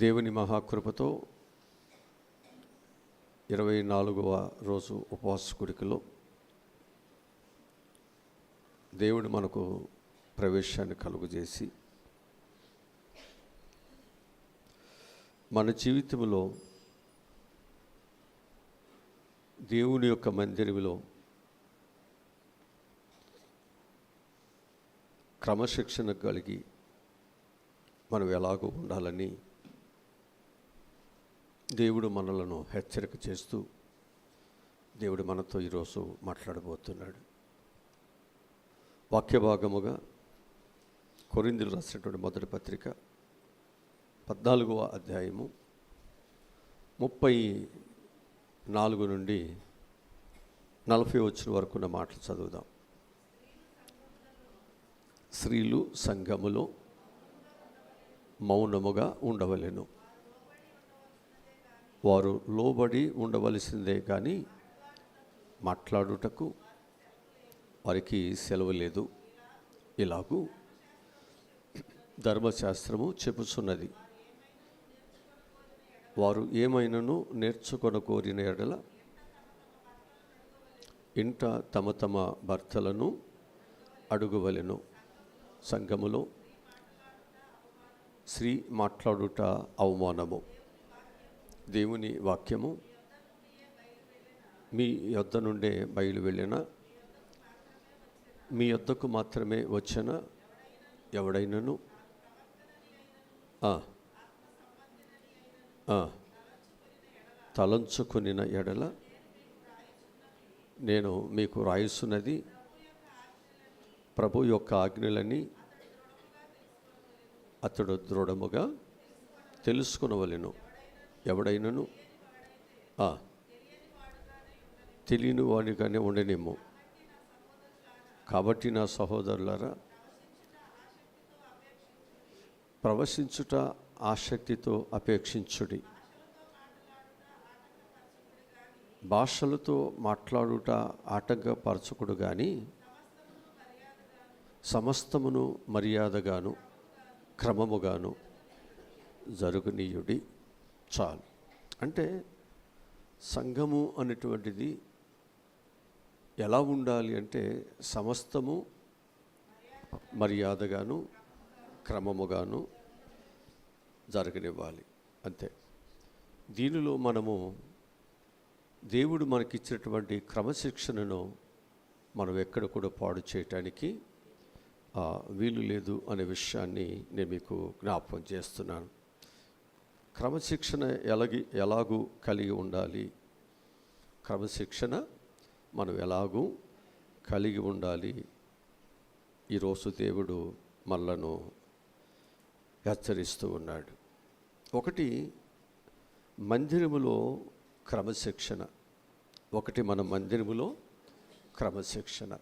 దేవుని మహాకృపతో 24వ రోజు ఉపవాస కూడికలో దేవుడు మనకు ప్రవేశాన్ని కలుగజేసి మన జీవితంలో దేవుని యొక్క మందిరంలో క్రమశిక్షణ కలిగి మనం ఎలాగో ఉండాలని దేవుడు మనలను హెచ్చరిక చేస్తూ దేవుడు మనతో ఈరోజు మాట్లాడబోతున్నాడు. వాక్య భాగముగా కొరింథీయులు రాసినటువంటి మొదటి పత్రిక 14వ అధ్యాయము 34 నుండి 40 వచ్చిన వరకు ఉన్న మాటలు చదువుదాం. స్త్రీలు సంఘములో మౌనముగా ఉండవలెను, వారు లోబడి ఉండవలసిందే కానీ మాట్లాడుటకు వారికి సెలవు లేదు. ఇలాగూ ధర్మశాస్త్రము చెప్పుచున్నది, వారు ఏమైనను నేర్చుకొన కోరిన ఎడల ఇంట తమ తమ భర్తలను అడుగువలెను. సంఘములో స్త్రీ మాట్లాడుట అవమానము. దేవుని వాక్యము మీ యొద్ద నుండే బయలు వెళ్ళిన, మీ యొద్దకు మాత్రమే వచ్చిన ఎవడైనను తలంచుకొనిన ఎడల నేను మీకు రాయిస్తున్నది ప్రభు యొక్క ఆజ్ఞలని అతడు దృఢముగా తెలుసుకొనవలెను. ఎవడైనను తెలియని వాడిగానే ఉండనేమో. కాబట్టి నా సహోదరులారా, ప్రవశించుట ఆసక్తితో అపేక్షించుడి. భాషలతో మాట్లాడుట ఆటంకపరచకుడు కానీ సమస్తమును మర్యాదగాను క్రమముగాను జరుగునీయుడి. చాలు. అంటే సంఘము అనేటువంటిది ఎలా ఉండాలి అంటే సమస్తము మర్యాదగాను క్రమముగాను జరగనివ్వాలి. అంతే. దీనిలో మనము దేవుడు మనకిచ్చినటువంటి క్రమశిక్షణను మనం ఎక్కడ కూడా పాడు చేయటానికి వీలు లేదు అనే విషయాన్ని నేను మీకు జ్ఞాపకం చేస్తున్నాను. క్రమశిక్షణ ఎలాగూ కలిగి ఉండాలి, క్రమశిక్షణ మనం ఎలాగూ కలిగి ఉండాలి. ఈరోజు దేవుడు మనలను హెచ్చరిస్తూ ఉన్నాడు. ఒకటి మందిరములో క్రమశిక్షణ. మన మందిరములో క్రమశిక్షణ.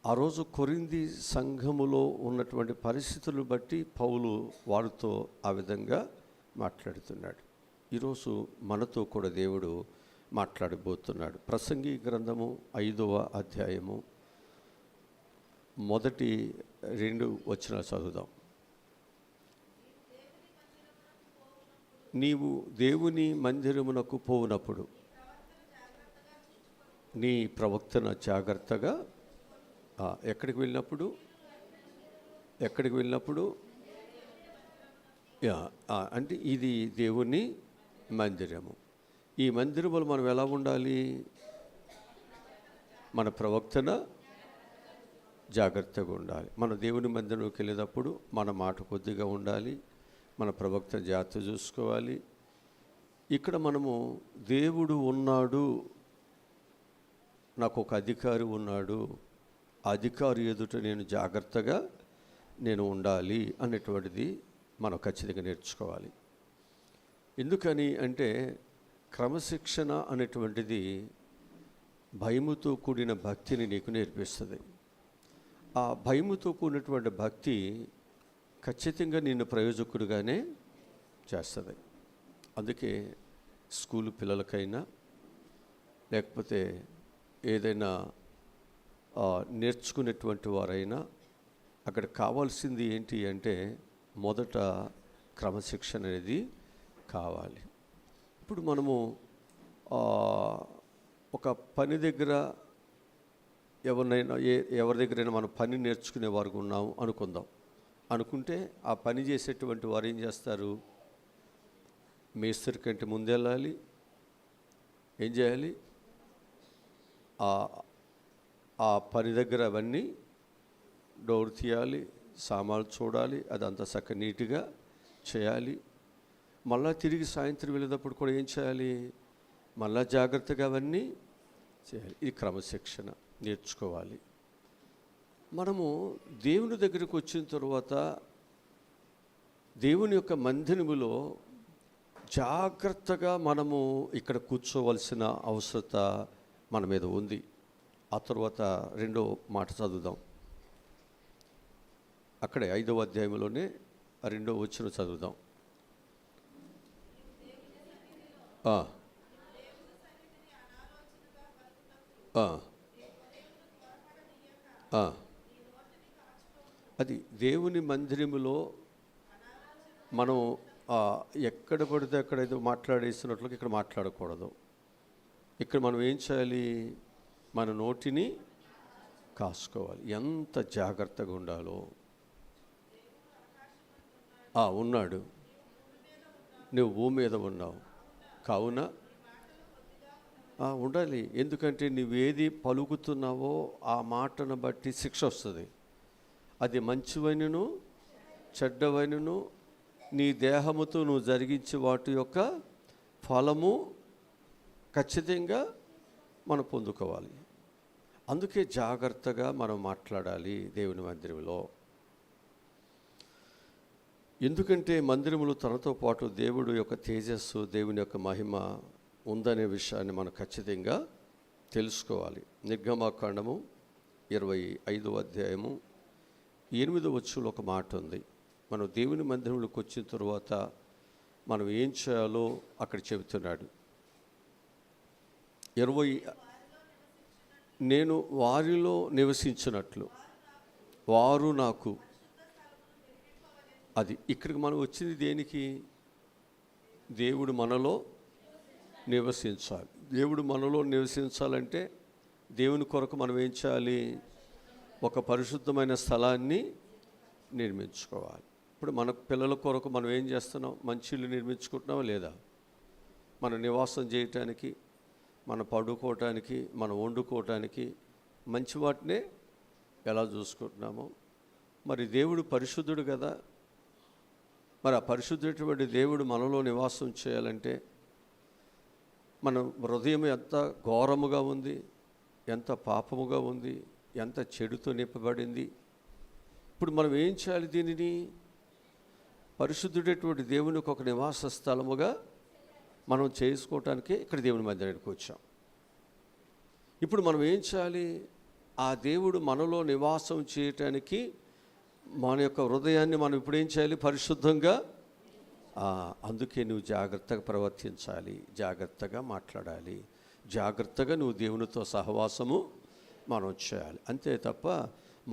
ఆ రోజు కొరింథీ సంఘములో ఉన్నటువంటి పరిస్థితులను బట్టి పౌలు వారితో ఆ విధంగా మాట్లాడుతున్నాడు. ఈరోజు మనతో కూడా దేవుడు మాట్లాడబోతున్నాడు. ప్రసంగి గ్రంథము 5వ అధ్యాయము మొదటి 2 వచనాలు చదువుదాం. నీవు దేవుని మందిరమునకు పోవునప్పుడు నీ ప్రవర్తన జాగ్రత్తగా. ఎక్కడికి వెళ్ళినప్పుడు అంటే ఇది దేవుని మందిరము. ఈ మందిరములో మనం ఎలా ఉండాలి? మన ప్రవర్తన జాగ్రత్తగా ఉండాలి. మన దేవుని మందిరంలోకి వెళ్ళేటప్పుడు మన మాట కొద్దిగా ఉండాలి, మన ప్రవర్తన జాగ్రత్త చూసుకోవాలి. ఇక్కడ మనము దేవుడు ఉన్నాడు, నాకు ఒక అధికారి ఉన్నాడు, అధికారి ఎదుట నేను జాగ్రత్తగా ఉండాలి అనేటువంటిది మనం ఖచ్చితంగా నేర్చుకోవాలి. ఎందుకని అంటే క్రమశిక్షణ అనేటువంటిది భయముతో కూడిన భక్తిని నీకు నేర్పిస్తుంది. ఆ భయముతో కూడినటువంటి భక్తి ఖచ్చితంగా నిన్ను ప్రయోజకుడిగానే చేస్తుంది. అందుకే స్కూలు పిల్లలకైనా లేకపోతే ఏదైనా నేర్చుకునేటువంటి వారైనా అక్కడ కావాల్సింది ఏంటి అంటే మొదట క్రమశిక్షణ అనేది కావాలి. ఇప్పుడు మనము ఒక పని దగ్గర ఎవరి దగ్గరైనా మనం పని నేర్చుకునే వారు ఉన్నాము అనుకుంటే ఆ పని చేసేటువంటి వారు ఏం చేస్తారు? మేస్త్రి కంటే ముందెళ్ళాలి. ఏం చేయాలి? ఆ పని దగ్గర అవన్నీ డోర్ తీయాలి, సామాన్లు చూడాలి, అదంతా చక్కగా నీట్గా చేయాలి. మళ్ళా తిరిగి సాయంత్రం వెళ్ళేటప్పుడు కూడా ఏం చేయాలి? మళ్ళా జాగ్రత్తగా అవన్నీ చేయాలి. ఇది క్రమశిక్షణ నేర్చుకోవాలి. మనము దేవుని దగ్గరికి వచ్చిన తర్వాత దేవుని యొక్క మందిరములో జాగ్రత్తగా మనము ఇక్కడ కూర్చోవలసిన అవసరత మన మీద ఉంది. ఆ తర్వాత రెండో మాట చదువుదాం. అక్కడే 5వ అధ్యాయంలోనే 2వ వచనం చదువుదాం. అది దేవుని మందిరములో మనం ఎక్కడ పడితే అక్కడైతే మాట్లాడేస్తున్నట్లుగా ఇక్కడ మాట్లాడకూడదు. ఇక్కడ మనం ఏం చేయాలి? మన నోటిని కాసుకోవాలి. ఎంత జాగ్రత్తగా ఉండాలో. ఉన్నాడు, నువ్వు భూమి మీద ఉన్నావు కావున ఉండాలి. ఎందుకంటే నువ్వేది పలుకుతున్నావో ఆ మాటను బట్టి శిక్ష వస్తుంది. అది మంచివైనను చెడ్డవైనను నీ దేహముతో నువ్వు జరిగించే వాటి యొక్క ఫలము ఖచ్చితంగా మనం పొందుకోవాలి. అందుకే జాగ్రత్తగా మనం మాట్లాడాలి దేవుని మందిరంలో. ఎందుకంటే మందిరములో తనతో పాటు దేవుడు యొక్క తేజస్సు, దేవుని యొక్క మహిమ ఉందనే విషయాన్ని మనం ఖచ్చితంగా తెలుసుకోవాలి. నిర్గమాకాండము 25వ అధ్యాయము 8వ వచనంలో ఒక మాట ఉంది. మనం దేవుని మందిరంలోకి వచ్చిన తర్వాత మనం ఏం చేయాలో అక్కడ చెబుతున్నాడు. నేను వారిలో నివసించినట్లు వారు నాకు. అది ఇక్కడికి మనం వచ్చింది దేనికి? దేవుడు మనలో నివసించాలి. దేవుడు మనలో నివసించాలంటే దేవుని కొరకు మనం ఏం చేయాలి? ఒక పరిశుద్ధమైన స్థలాన్ని నిర్మించుకోవాలి. ఇప్పుడు మన పిల్లల కొరకు మనం ఏం చేస్తున్నాం? మంచి ఇల్లు నిర్మించుకుంటున్నామా లేదా? మన నివాసం చేయటానికి, మనం పడుకోవటానికి, మనం వండుకోవటానికి మంచి వాటినే ఎలా చూసుకుంటున్నామో. మరి దేవుడు పరిశుద్ధుడు కదా. మరి ఆ పరిశుద్ధుడైనటువంటి దేవుడు మనలో నివాసం చేయాలంటే మన హృదయం ఎంత ఘోరముగా ఉంది, ఎంత పాపముగా ఉంది, ఎంత చెడుతో నింపబడింది. ఇప్పుడు మనం ఏం చేయాలి? దీనిని పరిశుద్ధుడైనటువంటి దేవునికి ఒక నివాస స్థలముగా మనం చేసుకోవటానికే ఇక్కడ దేవుని మందిరానికి వచ్చాం. ఇప్పుడు మనం ఏం చేయాలి? ఆ దేవుడు మనలో నివాసం చేయటానికి మన యొక్క హృదయాన్ని మనం ఇప్పుడు ఏం చేయాలి? పరిశుద్ధంగా. అందుకే నువ్వు జాగ్రత్తగా ప్రవర్తించాలి, జాగ్రత్తగా మాట్లాడాలి, జాగ్రత్తగా నువ్వు దేవునితో సహవాసము మనం చేయాలి. అంతే తప్ప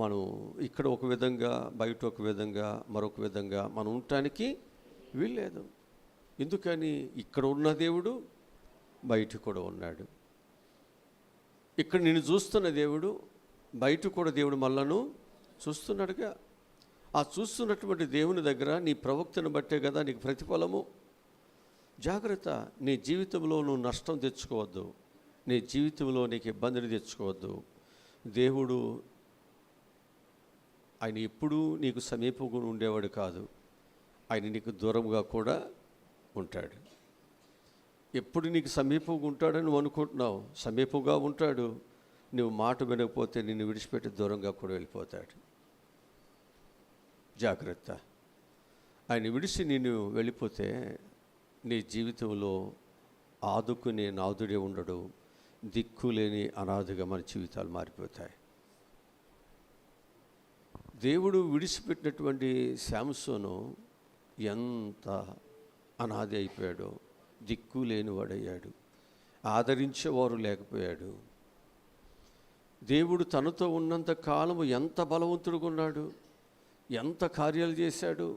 మనం ఇక్కడ ఒక విధంగా, బయట ఒక విధంగా, మరొక విధంగా మనం ఉండటానికి వీల్లేదు. ఎందుకని? ఇక్కడ ఉన్న దేవుడు బయట కూడా ఉన్నాడు. ఇక్కడ నిన్ను చూస్తున్న దేవుడు బయట కూడా దేవుడు మనలను చూస్తున్నాడుగా. ఆ చూస్తున్నటువంటి దేవుని దగ్గర నీ ప్రవక్తను బట్టే కదా నీకు ప్రతిఫలము. జాగ్రత్త. నీ జీవితంలో నువ్వు నష్టం తెచ్చుకోవద్దు, నీ జీవితంలో నీకు ఇబ్బందిని తెచ్చుకోవద్దు. దేవుడు ఆయన ఎప్పుడూ నీకు సమీపంగా ఉండేవాడు కాదు, ఆయన నీకు దూరంగా కూడా ఉంటాడు. ఎప్పుడు నీకు సమీపంగా ఉంటాడని నువ్వు అనుకుంటున్నావు, సమీపంగా ఉంటాడు. నువ్వు మాట వినకపోతే నిన్ను విడిచిపెట్టి దూరంగా కూడా వెళ్ళిపోతాడు. జాగ్రత్త. ఆయన విడిచి నిన్ను వెళ్ళిపోతే నీ జీవితంలో ఆదుకునే నాదుడే ఉండడు, దిక్కులేని అనాథగా మన జీవితాలు మారిపోతాయి. దేవుడు విడిచిపెట్టినటువంటి శాంసోను ఎంత అనాథ అయిపోయాడో, దిక్కు లేనివాడయ్యాడు, ఆదరించేవారు లేకపోయాడు. దేవుడు తనతో ఉన్నంత కాలము ఎంత బలవంతుడుగా ఉన్నాడు, ఎంత కార్యాలు చేశాడు.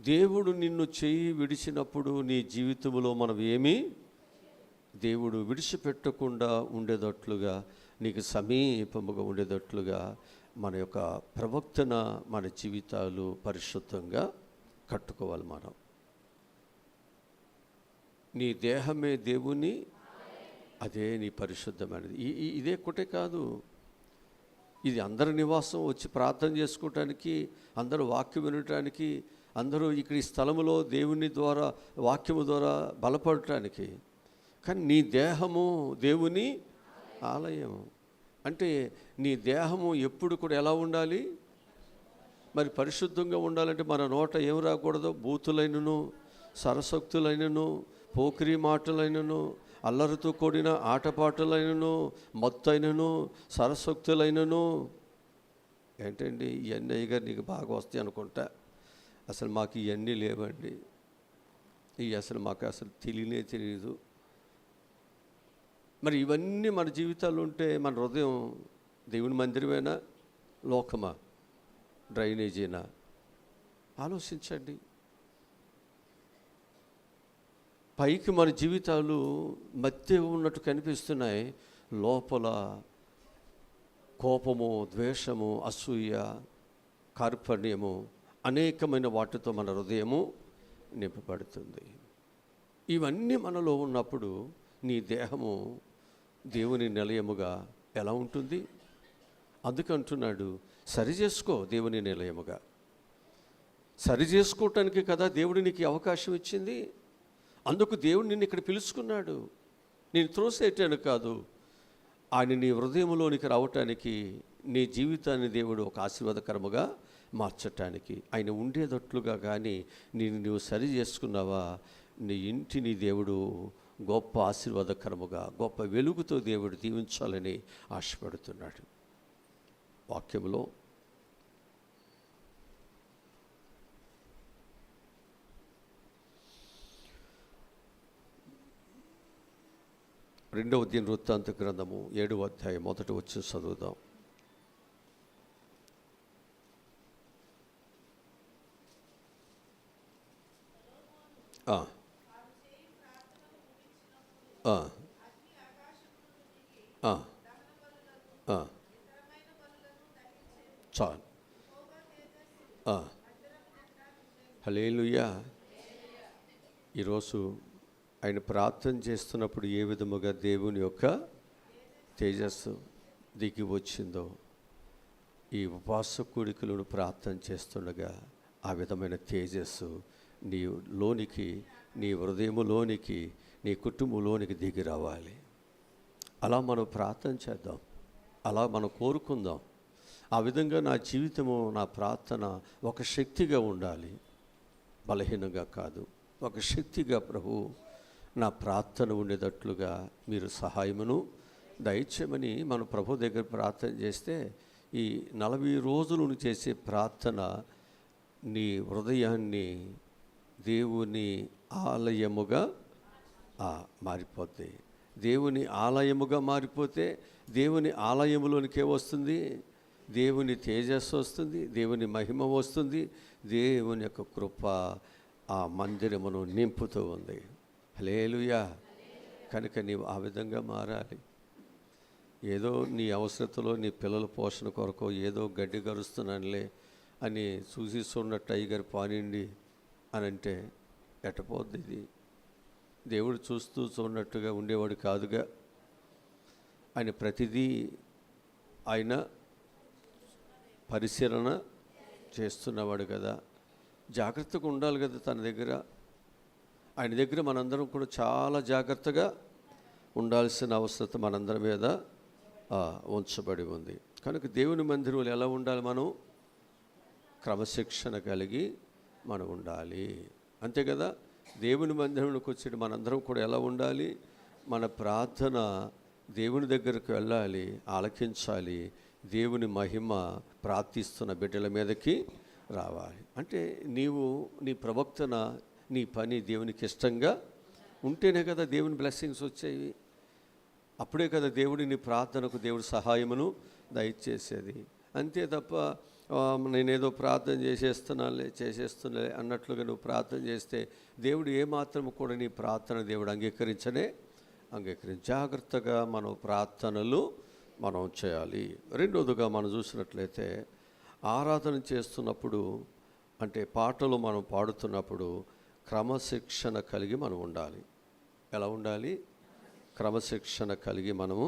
దేవుడు నిన్ను చేయి విడిచినప్పుడు నీ జీవితంలో మనం ఏమీ దేవుడు విడిచిపెట్టకుండా ఉండేటట్లుగా, నీకు సమీపముగా ఉండేటట్లుగా మన యొక్క ప్రవక్తన, మన జీవితాలు పరిశుద్ధంగా కట్టుకోవాలి. మనం నీ దేహమే దేవుని, అదే నీ పరిశుద్ధమైనది. ఇదే ఒకటే కాదు, ఇది అందరి నివాసం వచ్చి ప్రార్థన చేసుకోవటానికి, అందరూ వాక్యం వినటానికి, అందరూ ఇక్కడ ఈ స్థలములో దేవుని ద్వారా, వాక్యము ద్వారా బలపడటానికి. కానీ నీ దేహము దేవుని ఆలయం. అంటే నీ దేహము ఎప్పుడు కూడా ఎలా ఉండాలి? మరి పరిశుద్ధంగా ఉండాలంటే మన నోట ఏం రాకూడదు? బూతులైనను, సరసక్తులైనను, పోకిరి మాటలైనను, అల్లరితో కూడిన ఆటపాటలైనను, మత్తైనను, సరసక్తులైనను. ఏంటండి ఇవన్నీ అయ్యగారు నీకు బాగా వస్తాయి అనుకుంటా. అసలు మాకు ఇవన్నీ లేవండి, ఇవి అసలు మాకు అసలు తెలియదు. మరి ఇవన్నీ మన జీవితాల్లో ఉంటే మన హృదయం దేవుని మందిరమేనా, లోకమా, డ్రైనేజీనా? ఆలోచించండి. పైకి మన జీవితాలు మధ్య ఉన్నట్టు కనిపిస్తున్నాయి, లోపల కోపము, ద్వేషము, అసూయ, కార్పణ్యము, అనేకమైన వాటితో మన హృదయము నింపబడుతుంది. ఇవన్నీ మనలో ఉన్నప్పుడు నీ దేహము దేవుని నిలయముగా ఎలా ఉంటుంది? అందుకంటున్నాడు, సరి చేసుకో దేవుని నిలయముగా. సరి చేసుకోవటానికి కదా దేవుడు నీకు అవకాశం ఇచ్చింది. అందుకు దేవుడు నిన్ను ఇక్కడ పిలుచుకున్నాడు. నేను త్రోసేటాను కాదు, ఆయన నీ హృదయంలోనికి రావటానికి, నీ జీవితాన్ని దేవుడు ఒక ఆశీర్వాదకరముగా మార్చటానికి, ఆయన ఉండేటట్లుగా. కానీ నీవు సరి చేసుకున్నావా, నీ ఇంటిని దేవుడు గొప్ప ఆశీర్వాదకరముగా, గొప్ప వెలుగుతో దేవుడు దీవించాలని ఆశపడుతున్నాడు. వాక్యంలో రెండవ దినవృత్తాంత గ్రంథము 7వ అధ్యాయం 1వ వచనం చదువుదాం. చాలు. హల్లెలూయా. ఈరోజు ఆయన ప్రార్థన చేస్తున్నప్పుడు ఏ విధముగా దేవుని యొక్క తేజస్సు దిగి వచ్చిందో, ఈ ఉపవాస కూడికలను ప్రార్థన చేస్తుండగా ఆ విధమైన తేజస్సు నీ లోనికి, నీ హృదయములోనికి, నీ కుటుంబంలోనికి దిగి రావాలి. అలా మనం ప్రార్థన చేద్దాం, అలా మనం కోరుకుందాం. ఆ విధంగా నా జీవితము, నా ప్రార్థన ఒక శక్తిగా ఉండాలి, బలహీనంగా కాదు. ఒక శక్తిగా ప్రభు నా ప్రార్థన ఉండేటట్లుగా మీరు సహాయమును దయచేయమని మన ప్రభు దగ్గర ప్రార్థన చేస్తే, ఈ 40 రోజులు చేసే ప్రార్థన నీ హృదయాన్ని దేవుని ఆలయముగా మారిపోతే, దేవుని ఆలయముగా మారిపోతే, దేవుని ఆలయములోనికి వస్తుంది, దేవుని తేజస్సు వస్తుంది, దేవుని మహిమ వస్తుంది, దేవుని యొక్క కృప ఆ మందిరమును నింపుతూ ఉంది. హల్లెలూయా. కనుక నీవు ఆ విధంగా మారాలి. ఏదో నీ అవసరతలో, నీ పిల్లల పోషణ కొరకు ఏదో గడ్డి గరుస్తున్నానులే అని చూసిస్తున్నట్టు అయ్యగారు పానిండి అని అంటే ఎట్టపోద్ది? ఇది దేవుడు చూస్తూ చూడనట్టుగా ఉండేవాడు కాదుగా. ఆయన ప్రతిదీ ఆయన పరిశీలన చేస్తున్నవాడు కదా. జాగ్రత్తగా ఉండాలి కదా తన దగ్గర. ఆయన దగ్గర మనందరం కూడా చాలా జాగ్రత్తగా ఉండాల్సిన అవసరం మనందరి మీద ఉంచబడి ఉంది. కనుక దేవుని మందిరంలో ఎలా ఉండాలి? మనం క్రమశిక్షణ కలిగి మనం ఉండాలి, అంతే కదా. దేవుని మందిరంలోకి వచ్చి మనందరం కూడా ఎలా ఉండాలి? మన ప్రార్థన దేవుని దగ్గరకు వెళ్ళాలి, ఆలకించాలి, దేవుని మహిమ ప్రార్థిస్తున్న బిడ్డల మీదకి రావాలి. అంటే నీవు నీ ప్రవక్తన, నీ పని దేవునికి ఇష్టంగా ఉంటేనే కదా దేవుని బ్లెస్సింగ్స్ వచ్చేవి. అప్పుడే కదా దేవుడి నీ ప్రార్థనకు దేవుడి సహాయమును దయచేసేది. అంతే తప్ప నేనేదో ప్రార్థన చేసేస్తున్నా అన్నట్లుగా నువ్వు ప్రార్థన చేస్తే దేవుడు ఏమాత్రం కూడా నీ ప్రార్థన దేవుడు అంగీకరించి జాగ్రత్తగా మనం ప్రార్థనలు మనం చేయాలి. రెండోదిగా మనం చూసినట్లయితే ఆరాధన చేస్తున్నప్పుడు అంటే పాటలు మనం పాడుతున్నప్పుడు క్రమశిక్షణ కలిగి మనం ఉండాలి. ఎలా ఉండాలి? క్రమశిక్షణ కలిగి మనము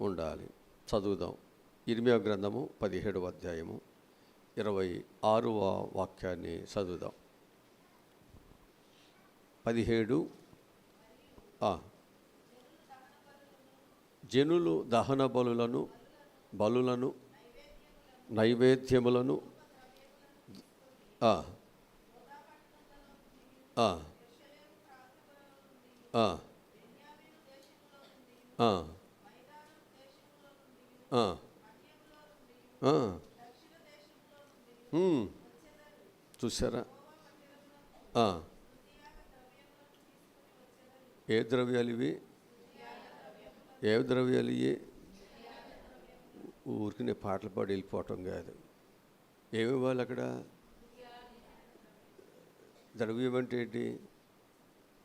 ఉండాలి. చదువుదాం. ఇర్మియా గ్రంథము 17వ అధ్యాయము 26వ వాక్యాన్ని చదువుదాం. 17 జనులు దహన బలులను నైవేద్యములను చూసారా? ఏ ద్రవ్యాలు ఇవి? ఏ ద్రవ్యాలు ఇవి? ఊరికి నేను పాటలు పాడి వెళ్ళిపోవటం కాదు. ఏమి ఇవ్వాలి అక్కడ? ద్రవ్యం అంటే ఏంటి?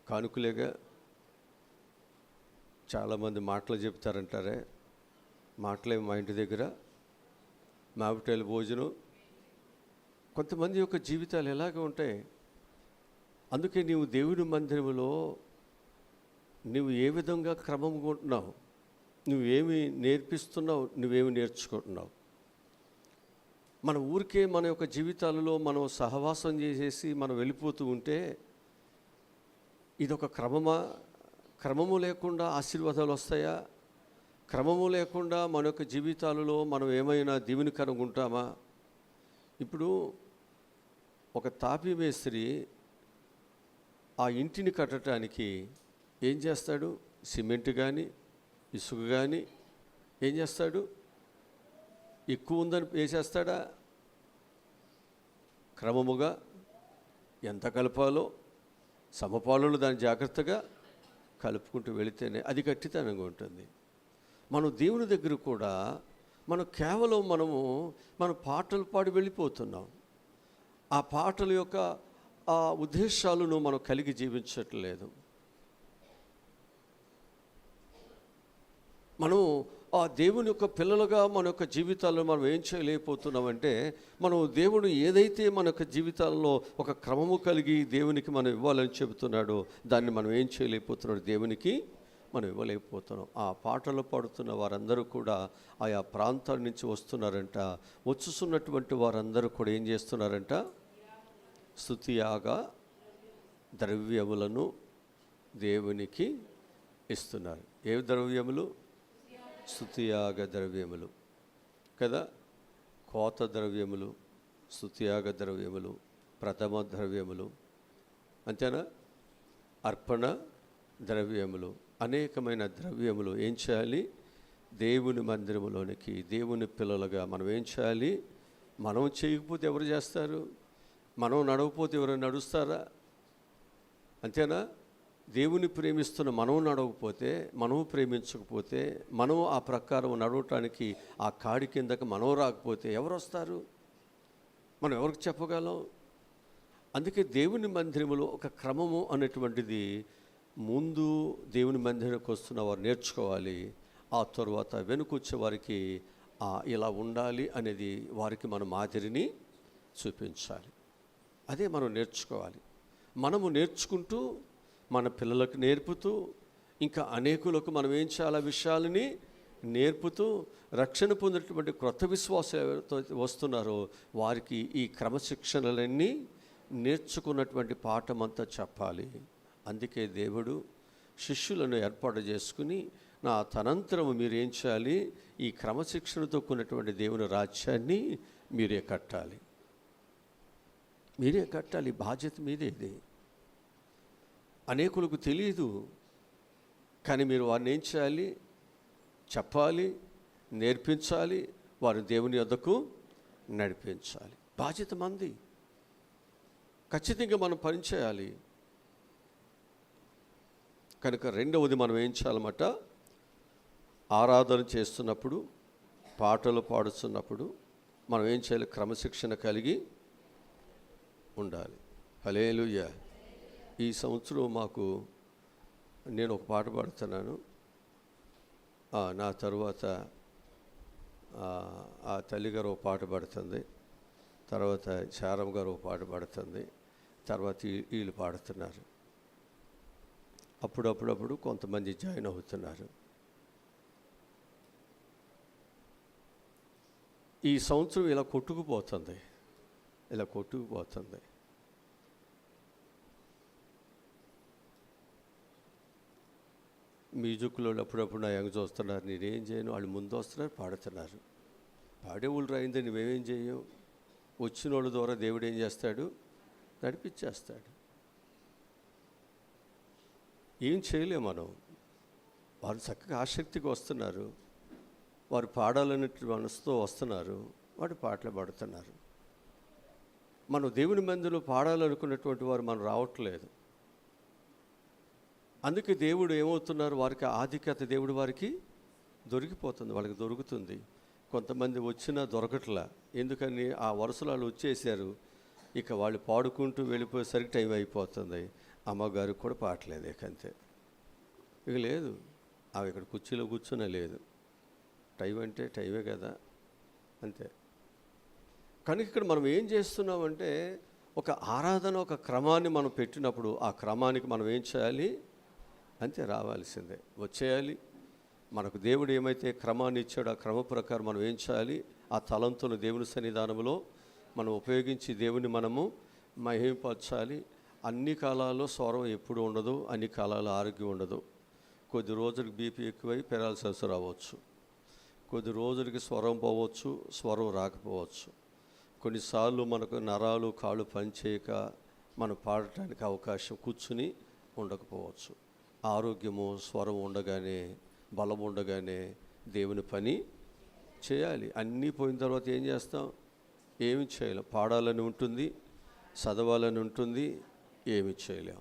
కానుకలేగా. చాలామంది మాటలు చెప్తారంటారే, మాటలేమి మా ఇంటి దగ్గర మావిటాల భోజనం. కొంతమంది యొక్క జీవితాలు ఎలాగ ఉంటాయి. అందుకే నీవు దేవుని మందిరంలో నువ్వు ఏ విధంగా క్రమంగా ఉంటున్నావు, నువ్వేమి నేర్పిస్తున్నావు, నువ్వేమి నేర్చుకుంటున్నావు. మన ఊరికే మన యొక్క జీవితాలలో మనం సహవాసం చేసేసి మనం వెళ్ళిపోతూ ఉంటే ఇదొక క్రమము లేకుండా ఆశీర్వాదాలు వస్తాయా? క్రమము లేకుండా మన యొక్క జీవితాలలో మనం ఏమైనా దీవెనకరంగా ఉంటామా? ఇప్పుడు ఒక తాపీ మేస్త్రి ఆ ఇంటిని కట్టడానికి ఏం చేస్తాడు? సిమెంట్ కానీ ఇసుక కానీ ఏం చేస్తాడు? ఎక్కువ ఉందని వేసేస్తాడా? క్రమముగా ఎంత కలపాలో సమపాలలో దాన్ని జాగ్రత్తగా కలుపుకుంటూ వెళితేనే అది గట్టితనంగా ఉంటుంది. మనం దేవుని దగ్గర కూడా కేవలం మన పాటలు పాడి వెళ్ళిపోతున్నాం. ఆ పాటల యొక్క ఆ ఉద్దేశాలను మనం కలిగి జీవించట్లేదు. మనం ఆ దేవుని యొక్క పిల్లలుగా మన యొక్క జీవితాల్లో మనం ఏం చేయలేకపోతున్నామంటే, మనం దేవుడు ఏదైతే మన యొక్క జీవితాల్లో ఒక క్రమము కలిగి దేవునికి మనం ఇవ్వాలని చెబుతున్నాడో దాన్ని మనం ఏం చేయలేకపోతున్నాడు, దేవునికి మనం ఇవ్వలేకపోతున్నాం. ఆ పాటలు పాడుతున్న వారందరూ కూడా ఆయా ప్రాంతాల నుంచి వస్తున్నారంట. వచ్చుతున్నటువంటి వారందరూ కూడా ఏం చేస్తున్నారంట? స్తుతియాగ ద్రవ్యములను దేవునికి ఇస్తున్నారు. ఏ ద్రవ్యములు? స్తుతియాగ ద్రవ్యములు కదా. కోత ద్రవ్యములు, స్తుతియాగ ద్రవ్యములు, ప్రథమ ద్రవ్యములు, అంతేనా? అర్పణ ద్రవ్యములు, అనేకమైన ద్రవ్యములు ఏం చేయాలి? దేవుని మందిరములోనికి దేవుని పిల్లలుగా మనం ఏం చేయాలి? మనం చేయకపోతే ఎవరు చేస్తారు? మనం నడవకపోతే ఎవరు నడుస్తారా? అంతేనా? దేవుని ప్రేమిస్తున్న మనం నడవకపోతే, మనం ప్రేమించకపోతే, మనం ఆ ప్రకారం నడవటానికి ఆ కాడి కిందకి మనం రాకపోతే ఎవరు వస్తారు? మనం ఎవరికి చెప్పగలం? అందుకే దేవుని మందిరములో ఒక క్రమము అనేటువంటిది ముందు దేవుని మందిరానికి వస్తున్న వారు నేర్చుకోవాలి. ఆ తర్వాత వెనుకొచ్చే వారికి ఇలా ఉండాలి అనేది వారికి మన మాదిరిని చూపించాలి. అదే మనం నేర్చుకోవాలి. మనము నేర్చుకుంటూ మన పిల్లలకు నేర్పుతూ ఇంకా అనేకులకు మనం ఏం చాలా విషయాలని నేర్పుతూ రక్షణ పొందినటువంటి క్రొత్త విశ్వాసం ఎవరితో వస్తున్నారో వారికి ఈ క్రమశిక్షణలన్నీ నేర్చుకున్నటువంటి పాఠమంతా చెప్పాలి. అందుకే దేవుడు శిష్యులను ఏర్పాటు చేసుకుని తనంతరము మీరు ఏం చేయాలి? ఈ క్రమశిక్షణతో కూడినటువంటి దేవుని రాజ్యాన్ని మీరే కట్టాలి. బాధ్యత మీదేది. అనేకులకు తెలియదు, కానీ మీరు వారిని ఏం చేయాలి? చెప్పాలి, నేర్పించాలి, వారు దేవుని యొద్దకు నడిపించాలి. బాధ్యత మంది. ఖచ్చితంగా మనం పనిచేయాలి. కనుక రెండవది మనం ఏం చేయాలన్నమాట? ఆరాధన చేస్తున్నప్పుడు, పాటలు పాడుతున్నప్పుడు మనం ఏం చేయాలి? క్రమశిక్షణ కలిగి ఉండాలి. హల్లెలూయా. ఈ సంవత్సరం మాకు నేను ఒక పాట పాడుతున్నాను. నా తరువాత ఆ తల్లిగారు ఒక పాట పాడుతుంది, తర్వాత చారం గారు ఒక పాట పాడుతుంది, తర్వాత వీళ్ళు పాడుతున్నారు. అప్పుడప్పుడు కొంతమంది జాయిన్ అవుతున్నారు. ఈ సంవత్సరం ఇలా కొట్టుకుపోతుంది. మ్యూజిక్లో అప్పుడప్పుడు నా యంగ్ చూస్తున్నారు, నేనేం చేయను, వాళ్ళు ముందు వస్తున్నారు, పాడుతున్నారు. పాడేవాళ్ళు రాయింది నువ్వేమేం చేయవు. వచ్చిన వాళ్ళ ద్వారా దేవుడు ఏం చేస్తాడు? నడిపించేస్తాడు. ఏం చేయలేము మనం. వారు చక్కగా ఆసక్తిగా వస్తున్నారు, వారు పాడాలనే మనసుతో వస్తున్నారు, వాడు పాటలు పాడుతున్నారు. మనం దేవుని మందిలో పాడాలనుకున్నటువంటి వారు మనం రావట్లేదు. అందుకే దేవుడు ఏమవుతున్నారు, వారికి ఆధిక్యత దేవుడు వారికి దొరికిపోతుంది, వాళ్ళకి దొరుకుతుంది. కొంతమంది వచ్చినా దొరకట్లా. ఎందుకని? ఆ వరుసలో వాళ్ళు వచ్చేసారు. ఇక వాళ్ళు పాడుకుంటూ వెళ్ళిపోయేసరికి టైం అయిపోతుంది. అమ్మగారికి కూడా పాటలేదు, ఇకంతే. ఇక లేదు, ఆమె ఇక్కడ కుర్చీలో కూర్చునే లేదు. టైం అంటే టైమే కదా, అంతే. కనుక ఇక్కడ మనం ఏం చేస్తున్నామంటే, ఒక ఆరాధన, ఒక క్రమాన్ని మనం పెట్టినప్పుడు ఆ క్రమానికి మనం ఏం చేయాలి? అంతే, రావాల్సిందే, వచ్చేయాలి. మనకు దేవుడు ఏమైతే క్రమాన్ని ఇచ్చాడో ఆ క్రమ ప్రకారం మనం ఏం చేయాలి? ఆ తలంతును దేవుని సన్నిధానంలో మనం ఉపయోగించి దేవుని మనము మహిమపరచాలి. అన్ని కాలాల్లో స్వరం ఎప్పుడు ఉండదు, అన్ని కాలాల్లో ఆరోగ్యం ఉండదు. కొద్ది రోజులకి బీపీ ఎక్కువై పెరాల్సిస్ రావచ్చు, కొద్ది రోజులకి స్వరం పోవచ్చు, స్వరం రాకపోవచ్చు. కొన్నిసార్లు మనకు నరాలు కాళ్ళు పనిచేయక మనం పాడటానికి అవకాశం కూర్చుని ఉండకపోవచ్చు. ఆరోగ్యము, స్వరం ఉండగానే, బలం ఉండగానే దేవుని పని చేయాలి. అన్నీ పోయిన తర్వాత ఏం చేస్తాం? ఏమి చేయలేం. పాడాలని ఉంటుంది, చదవాలని ఉంటుంది, ఏమి చేయలేం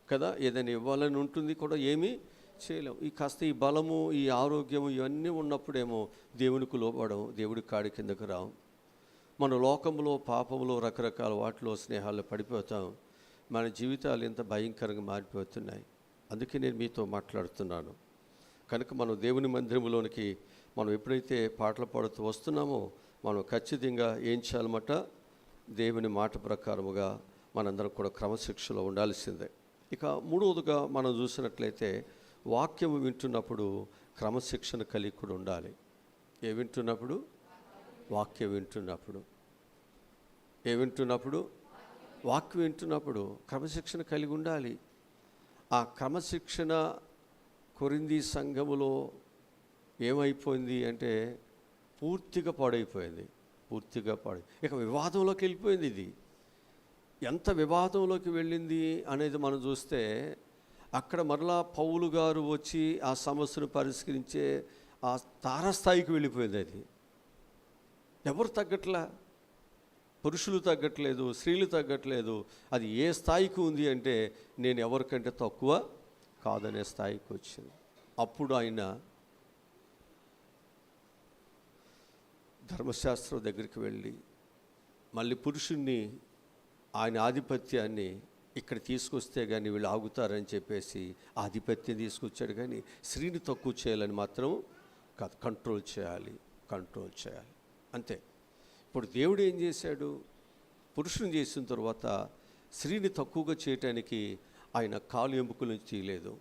కదా. ఏదైనా ఇవ్వాలని ఉంటుంది కూడా, ఏమీ చేయలేం. ఈ బలము, ఈ ఆరోగ్యము ఇవన్నీ ఉన్నప్పుడేమో దేవునికి లోబడం, దేవుడి కాడి కిందకు రాం. మన లోకంలో, పాపంలో, రకరకాల వాటిలో, స్నేహాల్లో పడిపోతాం. మన జీవితాలు ఎంత భయంకరంగా మారిపోతున్నాయి. అందుకే నేను మీతో మాట్లాడుతున్నాను. కనుక మనం దేవుని మందిరంలోనికి మనం ఎప్పుడైతే పాటలు పాడుతూ వస్తున్నామో, మనం ఖచ్చితంగా ఏం చేయాలన్నమాట? దేవుని మాట ప్రకారముగా మనందరం కూడా క్రమశిక్షలో ఉండాల్సిందే. ఇక మూడవదిగా మనం చూసినట్లయితే, వాక్యం వింటున్నప్పుడు క్రమశిక్షణ కలిగి కూడా ఉండాలి. వింటున్నప్పుడు? వాక్యం వింటున్నప్పుడు. వింటున్నప్పుడు? వాక్యం వింటున్నప్పుడు క్రమశిక్షణ కలిగి ఉండాలి. ఆ క్రమశిక్షణ కొరింథీ సంఘములో ఏమైపోయింది అంటే, పూర్తిగా పాడైపోయింది. ఇక వివాదంలోకి వెళ్ళిపోయింది. ఇది ఎంత వివాదంలోకి వెళ్ళింది అనేది మనం చూస్తే, అక్కడ మరలా పౌలు గారు వచ్చి ఆ సమస్యను పరిష్కరించే ఆ తారస్థాయికి వెళ్ళిపోయింది. అది ఎవరు తగ్గట్లా, పురుషులు తగ్గట్లేదు, స్త్రీలు తగ్గట్లేదు. అది ఏ స్థాయికి ఉంది అంటే, నేను ఎవరికంటే తక్కువ కాదనే స్థాయికి వచ్చింది. అప్పుడు ఆయన ధర్మశాస్త్రం దగ్గరికి వెళ్ళి, మళ్ళీ పురుషుణ్ణి, ఆయన ఆధిపత్యాన్ని ఇక్కడ తీసుకొస్తే కానీ వీళ్ళు ఆగుతారని చెప్పేసి ఆధిపత్యం తీసుకొచ్చాడు. కానీ స్త్రీని తక్కువ చేయాలని మాత్రం కాదు, కంట్రోల్ చేయాలి అంతే. ఇప్పుడు దేవుడు ఏం చేశాడు? పురుషుని చేసిన తర్వాత స్త్రీని తక్కువగా చేయటానికి ఆయన కాలు ఎముకల నుంచి తీయలేదు.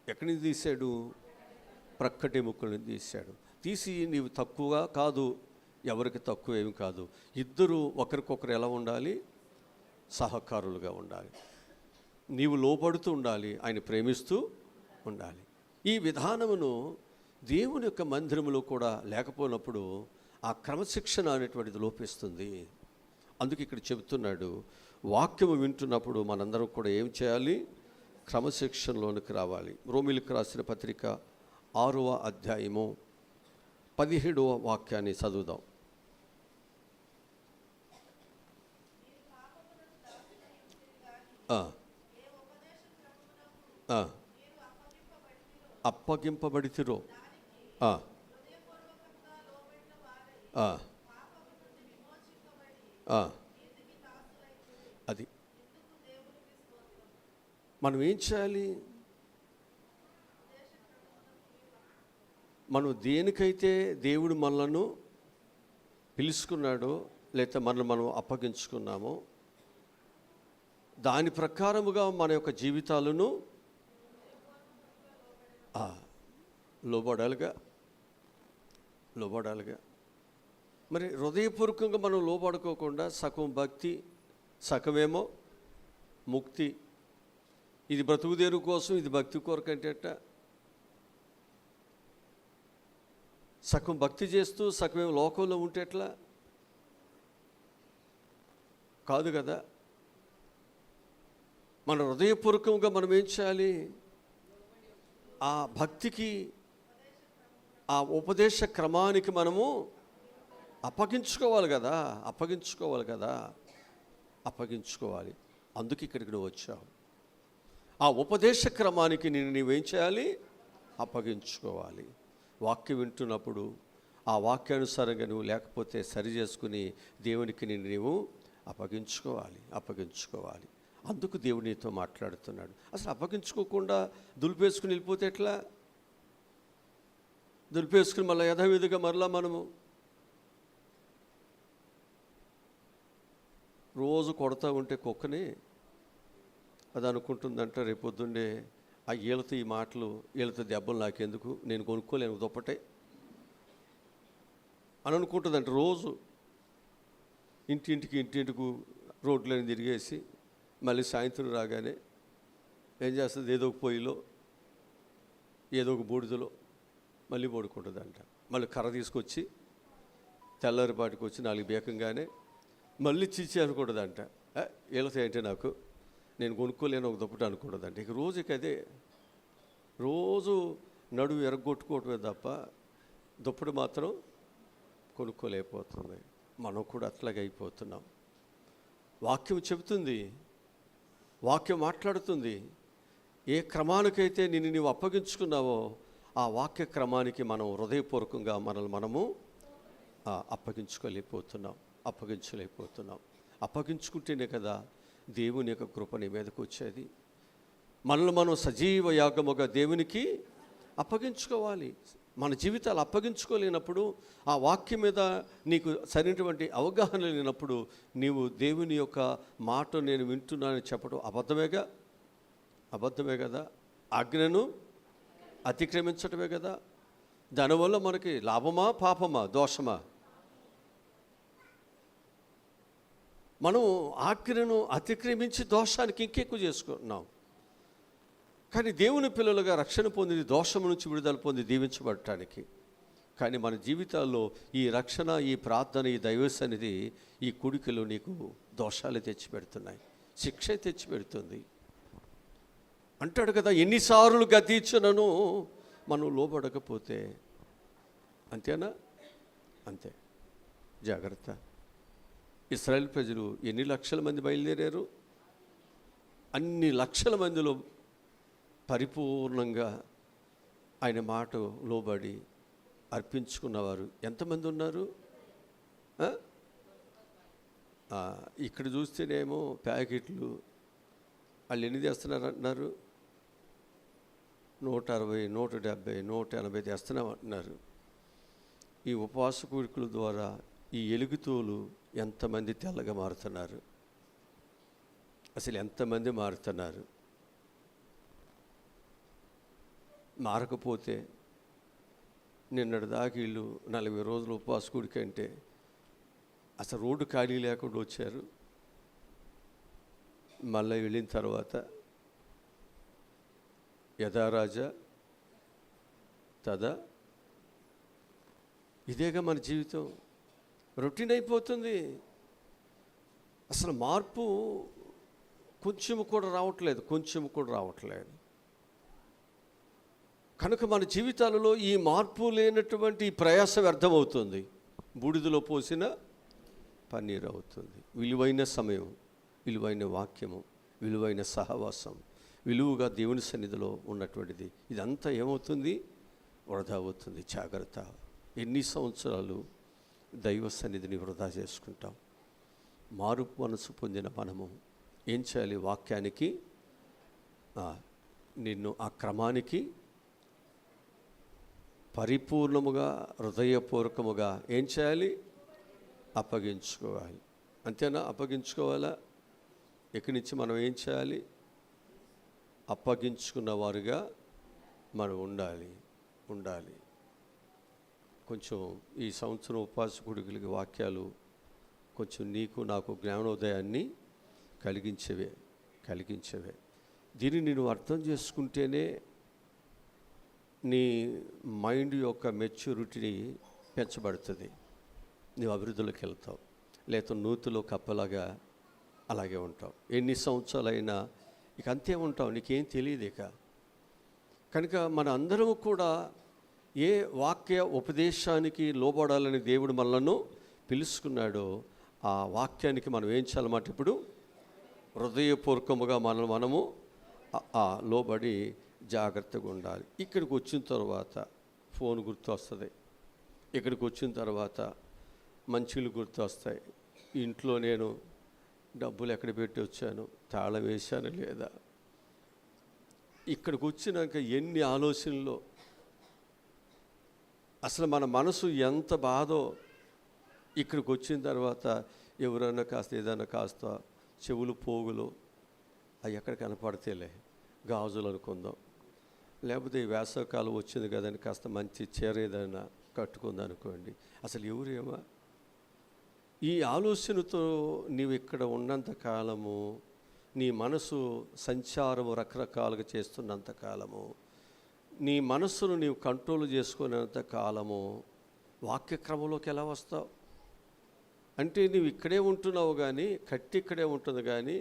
ఎక్కడి నుంచి తీశాడు? ప్రక్కటి ఎముకల నుంచి తీశాడు. తీసి, నీవు తక్కువగా కాదు, ఎవరికి తక్కువ ఏమి కాదు, ఇద్దరు ఒకరికొకరు ఎలా ఉండాలి? సహకారులుగా ఉండాలి. నీవు లోపడుతూ ఉండాలి, ఆయన ప్రేమిస్తూ ఉండాలి. ఈ విధానమును దేవుని యొక్క మందిరములో కూడా లేకపోయినప్పుడు ఆ క్రమశిక్షణ అనేటువంటిది లోపిస్తుంది. అందుకే ఇక్కడ చెబుతున్నాడు, వాక్యము వింటున్నప్పుడు మనందరం కూడా ఏం చేయాలి? క్రమశిక్షణలోనికి రావాలి. రోమీయులకు రాసిన పత్రిక 6వ అధ్యాయము 17వ వాక్యాన్ని చదువుదాం. అప్పగింపబడితిరో ఆ, అది మనం ఏం చేయాలి? మనం దేనికైతే దేవుడు మనలను పిలుచుకున్నాడో లేకపోతే మనల్ని మనం అప్పగించుకున్నామో దాని ప్రకారముగా మన యొక్క జీవితాలను లోబడాలిగా. మరి హృదయపూర్వకంగా మనం లోబడుకోకుండా సగం భక్తి సగమేమో ముక్తి, ఇది బ్రతుకుదేరు కోసం, ఇది భక్తి కొరకు అంటే సగం భక్తి చేస్తూ సగమేమో లోకంలో ఉంటే ఎట్లా? కాదు కదా. మన హృదయపూర్వకంగా మనం ఏం చేయాలి? ఆ భక్తికి, ఆ ఉపదేశ క్రమానికి మనము అప్పగించుకోవాలి కదా. అందుకు ఇక్కడికి వచ్చావు. ఆ ఉపదేశ క్రమానికి నీవేం చేయాలి? అప్పగించుకోవాలి. వాక్యం వింటున్నప్పుడు ఆ వాక్యానుసారంగా నువ్వు లేకపోతే సరి చేసుకుని దేవునికి నీవు అప్పగించుకోవాలి. అందుకు దేవుడు నీతో మాట్లాడుతున్నాడు. అసలు అప్పగించుకోకుండా దులిపేసుకుని వెళ్ళిపోతే ఎట్లా? దులిపేసుకుని మళ్ళీ యథావిధిగా మరలా మనము రోజు కొడతా ఉంటే కుక్కని అది అనుకుంటుందంట, రేపొద్దుండే ఆ ఈలతో ఈ మాటలు, ఈలతో దెబ్బలు నాకెందుకు, నేను కొనుక్కోలేను దుప్పటే అని అనుకుంటుందంట. రోజు ఇంటింటికి రోడ్లని తిరిగేసి మళ్ళీ సాయంత్రం రాగానే ఏం చేస్తుంది? ఏదో ఒక పొయ్యిలో, ఏదో ఒక బూడిదలో మళ్ళీ పడుకుంటుందంట. మళ్ళీ కర్ర తీసుకొచ్చి తెల్లారిపాటికి వచ్చి 4 బేకంగానే మళ్ళీ చిచ్చి అనుకుంటుందంట. వీళ్ళతో ఏంటి, నాకు నేను కొనుక్కోలేను ఒక దుప్పటి అనుకుంటుందంట. ఇక రోజుకి అదే, రోజు నడువు ఎరగొట్టుకోవటమే తప్ప దుప్పటి మాత్రం కొనుక్కోలేకపోతుంది. మనం కూడా అట్లాగే అయిపోతున్నాం. వాక్యం చెబుతుంది, వాక్యం మాట్లాడుతుంది. ఏ క్రమానికైతే నీవు అప్పగించుకున్నావో ఆ వాక్య క్రమానికి మనం హృదయపూర్వకంగా మనల్ని మనము అప్పగించలేకపోతున్నాం. అప్పగించుకుంటేనే కదా దేవుని యొక్క కృప నీ మీదకు వచ్చేది. మనల్ని మనం సజీవ యాగముగా దేవునికి అప్పగించుకోవాలి. మన జీవితాలు అప్పగించుకోలేనప్పుడు, ఆ వాక్యం మీద నీకు సరైనటువంటి అవగాహన లేనప్పుడు నీవు దేవుని యొక్క మాట నేను వింటున్నానని చెప్పడం అబద్ధమే కదా. ఆజ్ఞను అతిక్రమించటమే కదా. దానివల్ల మనకి లాభమా, పాపమా, దోషమా? మనం ఆజ్ఞను అతిక్రమించి దోషానికి ఇంకెక్కువ చేసుకుంటున్నాం. కానీ దేవుని పిల్లలుగా రక్షణ పొంది, దోషం నుంచి విడుదల పొంది దీవించబడటానికి. కానీ మన జీవితాల్లో ఈ రక్షణ, ఈ ప్రార్థన, ఈ దైవ సన్నిధి, ఈ కుడికలు నీకు దోషాలు తెచ్చిపెడుతున్నాయి, శిక్ష తెచ్చిపెడుతుంది. అంటాడు కదా, ఎన్నిసార్లు గతించినను మనం లోబడకపోతే అంతేనా? అంతే. జాగ్రత్త. ఇశ్రాయేల్ ప్రజలు ఎన్ని లక్షల మంది బయలుదేరారు? అన్ని లక్షల మందిలో పరిపూర్ణంగా ఆయన మాట లోబడి అర్పించుకున్నవారు ఎంతమంది ఉన్నారు? ఇక్కడ చూస్తేనేమో ప్యాకెట్లు వాళ్ళు ఎన్ని తెస్తున్నారు అంటున్నారు? 160, 170, 180 తెస్తున్నాం అంటున్నారు. ఈ ఉపవాస కూడికల ద్వారా ఈ ఎలుగుతోలు ఎంతమంది తెల్లగా మారుతున్నారు? అసలు ఎంతమంది మారుతున్నారు? మారకపోతే నిన్నటి దాకా వీళ్ళు 40 రోజులు ఉపవాస కూడిక అంటే అసలు రోడ్డు ఖాళీ లేకుండా వచ్చారు. మళ్ళీ వెళ్ళిన తర్వాత యథా రాజా తదా. ఇదేగా మన జీవితం, రొటీన్ అయిపోతుంది. అసలు మార్పు కొంచెం కూడా రావట్లేదు. కనుక మన జీవితాలలో ఈ మార్పు లేనటువంటి ప్రయాస వ్యర్థమవుతుంది. బూడిదలో పోసిన పన్నీరు అవుతుంది. విలువైన సమయం, విలువైన వాక్యము, విలువైన సహవాసం, విలువగా దేవుని సన్నిధిలో ఉన్నటువంటిది ఇదంతా ఏమవుతుంది? వృధా అవుతుంది. జాగ్రత్త. ఎన్ని సంవత్సరాలు దైవ సన్నిధిని వృధా చేసుకుంటాం? మారు మనసు పొందిన మనము ఏం చేయాలి? వాక్యానికి నిన్ను ఆ క్రమానికి పరిపూర్ణముగా హృదయపూర్వకముగా ఏం చేయాలి? అప్పగించుకోవాలి. అంతేనా? అప్పగించుకోవాలా? ఇక్కడి నుంచి మనం ఏం చేయాలి? అప్పగించుకున్న వారుగా మనం ఉండాలి. కొంచెం ఈ సంవత్సరం ఉపవాస కూడికలకి వాక్యాలు కొంచెం నీకు నాకు జ్ఞానోదయాన్ని కలిగించేవే. దీన్ని నువ్వు అర్థం చేసుకుంటేనే నీ మైండ్ యొక్క మెచ్యూరిటీ పెంచబడుతుంది. నువ్వు అభివృద్ధిలోకి వెళ్తావు. లేకపోతే నూతిలో కప్పలాగా అలాగే ఉంటావు. ఎన్ని సంవత్సరాలైనా ఇక అంతే ఉంటావు, నీకేం తెలియదు ఇక. కనుక మన అందరము కూడా ఏ వాక్య ఉపదేశానికి లోబడాలని దేవుడు మనలను పిలుచుకున్నాడో ఆ వాక్యానికి మనం ఏం చేయాలన్నమాట? ఇప్పుడు హృదయపూర్వకముగా మనము లోబడి జాగ్రత్తగా ఉండాలి. ఇక్కడికి వచ్చిన తర్వాత ఫోన్ గుర్తు వస్తుంది, ఇక్కడికి వచ్చిన తర్వాత మంచిలు గుర్తు వస్తాయి. ఇంట్లో నేను డబ్బులు ఎక్కడ పెట్టి వచ్చాను, తాళం వేశాను లేదా, ఇక్కడికి వచ్చినాక ఎన్ని ఆలోచనలు, అసలు మన మనసు ఎంత బాధో. ఇక్కడికి వచ్చిన తర్వాత ఎవరైనా కాస్త ఏదైనా కాస్త చెవులు పోగులు అవి ఎక్కడ కనపడితేలే గాజులు అనుకుందాం, లేకపోతే ఈ వేసవకాలం వచ్చింది కదని కాస్త మంచి చీర ఏదైనా కట్టుకుందాం అనుకోండి. అసలు ఎవరేమో ఈ ఆలోచనతో నీవు ఇక్కడ ఉన్నంత కాలము, నీ మనసు సంచారము రకరకాలుగా చేస్తున్నంత కాలము, నీ మనస్సును నీవు కంట్రోల్ చేసుకునేంత కాలము వాక్యక్రమంలోకి ఎలా వస్తావు? అంటే నీవు ఇక్కడే ఉంటున్నావు కానీ, కట్టి ఇక్కడే ఉంటుంది కానీ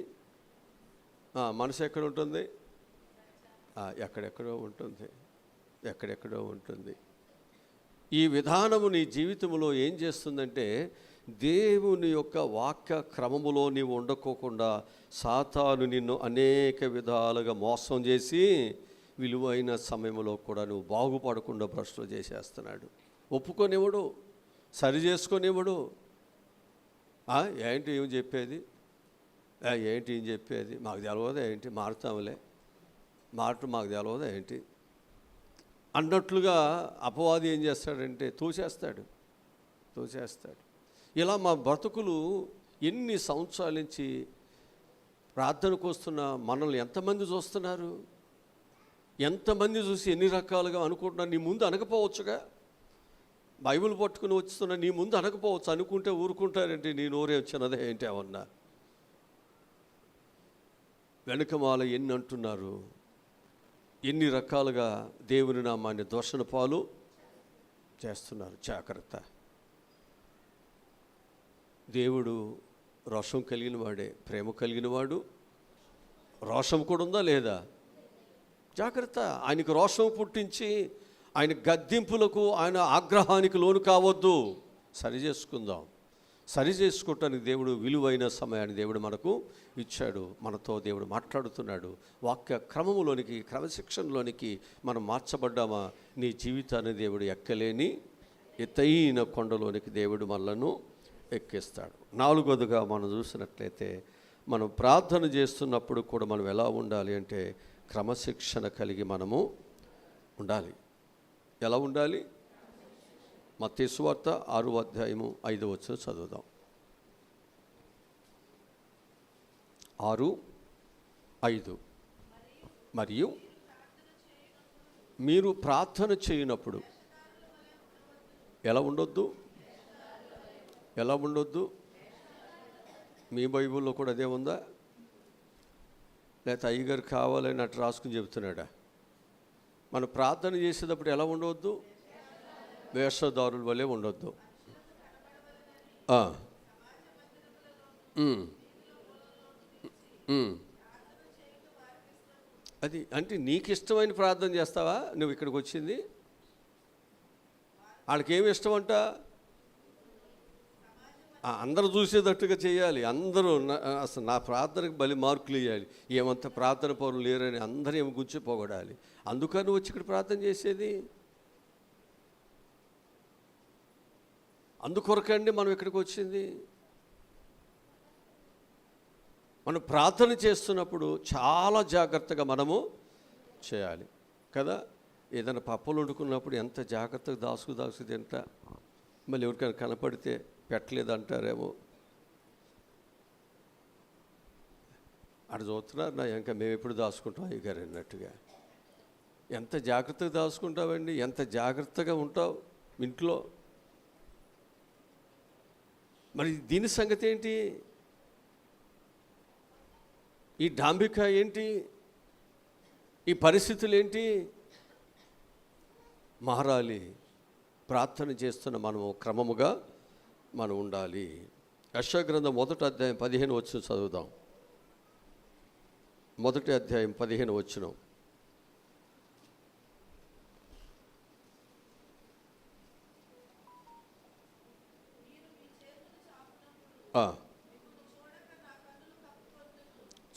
మనసు ఎక్కడ ఉంటుంది? ఎక్కడెక్కడో ఉంటుంది. ఈ విధానము నీ జీవితంలో ఏం చేస్తుందంటే, దేవుని యొక్క వాక్య క్రమములో నీవు ఉండకోకుండా సాతాను నిన్ను అనేక విధాలుగా మోసం చేసి విలువైన సమయంలో కూడా నువ్వు బాగుపడకుండా భ్రష్టు చేసేస్తున్నాడు. ఒప్పుకొనివ్వడు, సరి చేసుకొనివ్వడు. ఏంటి ఏం చెప్పేది, మాకు తెలవదా ఏంటి, మారుతాములే, మారటం మాకు తెలవదా ఏంటి అన్నట్లుగా అపవాది ఏం చేస్తాడంటే తోసేస్తాడు. ఇలా మా బ్రతుకులు ఎన్ని సంవత్సరాల నుంచి ప్రార్థనకు వస్తున్న మనల్ని ఎంతమంది చూస్తున్నారు? ఎంతమంది చూసి ఎన్ని రకాలుగా అనుకుంటున్నారు? నీ ముందు అనకపోవచ్చుగా, బైబిల్ పట్టుకుని వస్తున్నా నీ ముందు అనకపోవచ్చు. అనుకుంటే ఊరుకుంటారంటే నీ నోరేం చిన్నదే ఏంటి ఏమన్నా? వెనుకమాల ఎన్ని అంటున్నారు, ఎన్ని రకాలుగా దేవుని నామాన్ని దోషణ పాలు చేస్తున్నారు. జాగ్రత్త. దేవుడు రోషం కలిగిన వాడే, ప్రేమ కలిగిన వాడు. రోషం కూడా ఉందా లేదా? జాగ్రత్త. ఆయనకు రోషం పుట్టించి ఆయన గద్దింపులకు, ఆయన ఆగ్రహానికి లోను కావద్దు. సరి చేసుకోవటానికి దేవుడు విలువైన సమయాన్ని దేవుడు మనకు ఇచ్చాడు. మనతో దేవుడు మాట్లాడుతున్నాడు. వాక్య క్రమములోనికి, క్రమశిక్షణలోనికి మనం మార్చబడ్డామా? నీ జీవితాన్ని దేవుడు ఎక్కలేని ఎత్తైన కొండలోనికి దేవుడు మనలను ఎక్కిస్తాడు. నాలుగోదిగా మనం చూసినట్లయితే, మనం ప్రార్థన చేస్తున్నప్పుడు కూడా మనం ఎలా ఉండాలి అంటే క్రమశిక్షణ కలిగి మనము ఉండాలి. ఎలా ఉండాలి? మత్తయి సువార్త 6వ అధ్యాయము 5వ వచనం చదువుదాం. 6:5. మరియు మీరు ప్రార్థన చేయనప్పుడు ఎలా ఉండొద్దు? మీ బైబిల్లో కూడా అదే ఉందా? లేకపోతే అయ్యగారు కావాలని అట్లా రాసుకుని చెబుతున్నాడా? మనం ప్రార్థన చేసేటప్పుడు ఎలా ఉండవద్దు? వేషధారుల వలె ఉండొద్దు. అది అంటే నీకు ఇష్టమైన ప్రార్థన చేస్తావా? నువ్వు ఇక్కడికి వచ్చింది వాళ్ళకి ఏమి ఇష్టం అంట? అందరూ చూసేటట్టుగా చేయాలి. అందరూ అసలు నా ప్రార్థనకు బలి మార్కులు ఇవ్వాలి. ఏమంత ప్రార్థన పౌరులు లేరని అందరూ ఏమి గుంచిపోగొడాలి. అందుకని వచ్చి ఇక్కడ ప్రార్థన చేసేది. అందుకొరకండి మనం ఇక్కడికి వచ్చింది. మనం ప్రార్థన చేస్తున్నప్పుడు చాలా జాగ్రత్తగా మనము చేయాలి కదా. ఏదైనా పప్పులు వండుకున్నప్పుడు ఎంత జాగ్రత్తగా దాసుకు తింటా, మళ్ళీ ఎవరికైనా కనపడితే పెట్టలేదు అంటారేమో. అక్కడ చూస్తున్నారు నా ఇంకా మేము ఎప్పుడు దాచుకుంటాం అయ్యగారు అన్నట్టుగా. ఎంత జాగ్రత్తగా దాచుకుంటావండి, ఎంత జాగ్రత్తగా ఉంటావు ఇంట్లో. మరి దీని సంగతి ఏంటి? ఈ డాంబిక ఏంటి? ఈ పరిస్థితులు ఏంటి? మారాలి. ప్రార్థన చేస్తున్న మనము క్రమముగా మనం ఉండాలి. యెషయా గ్రంథం 1వ అధ్యాయం 15 వచనం చదువుదాం. 1వ అధ్యాయం 15 వచనం.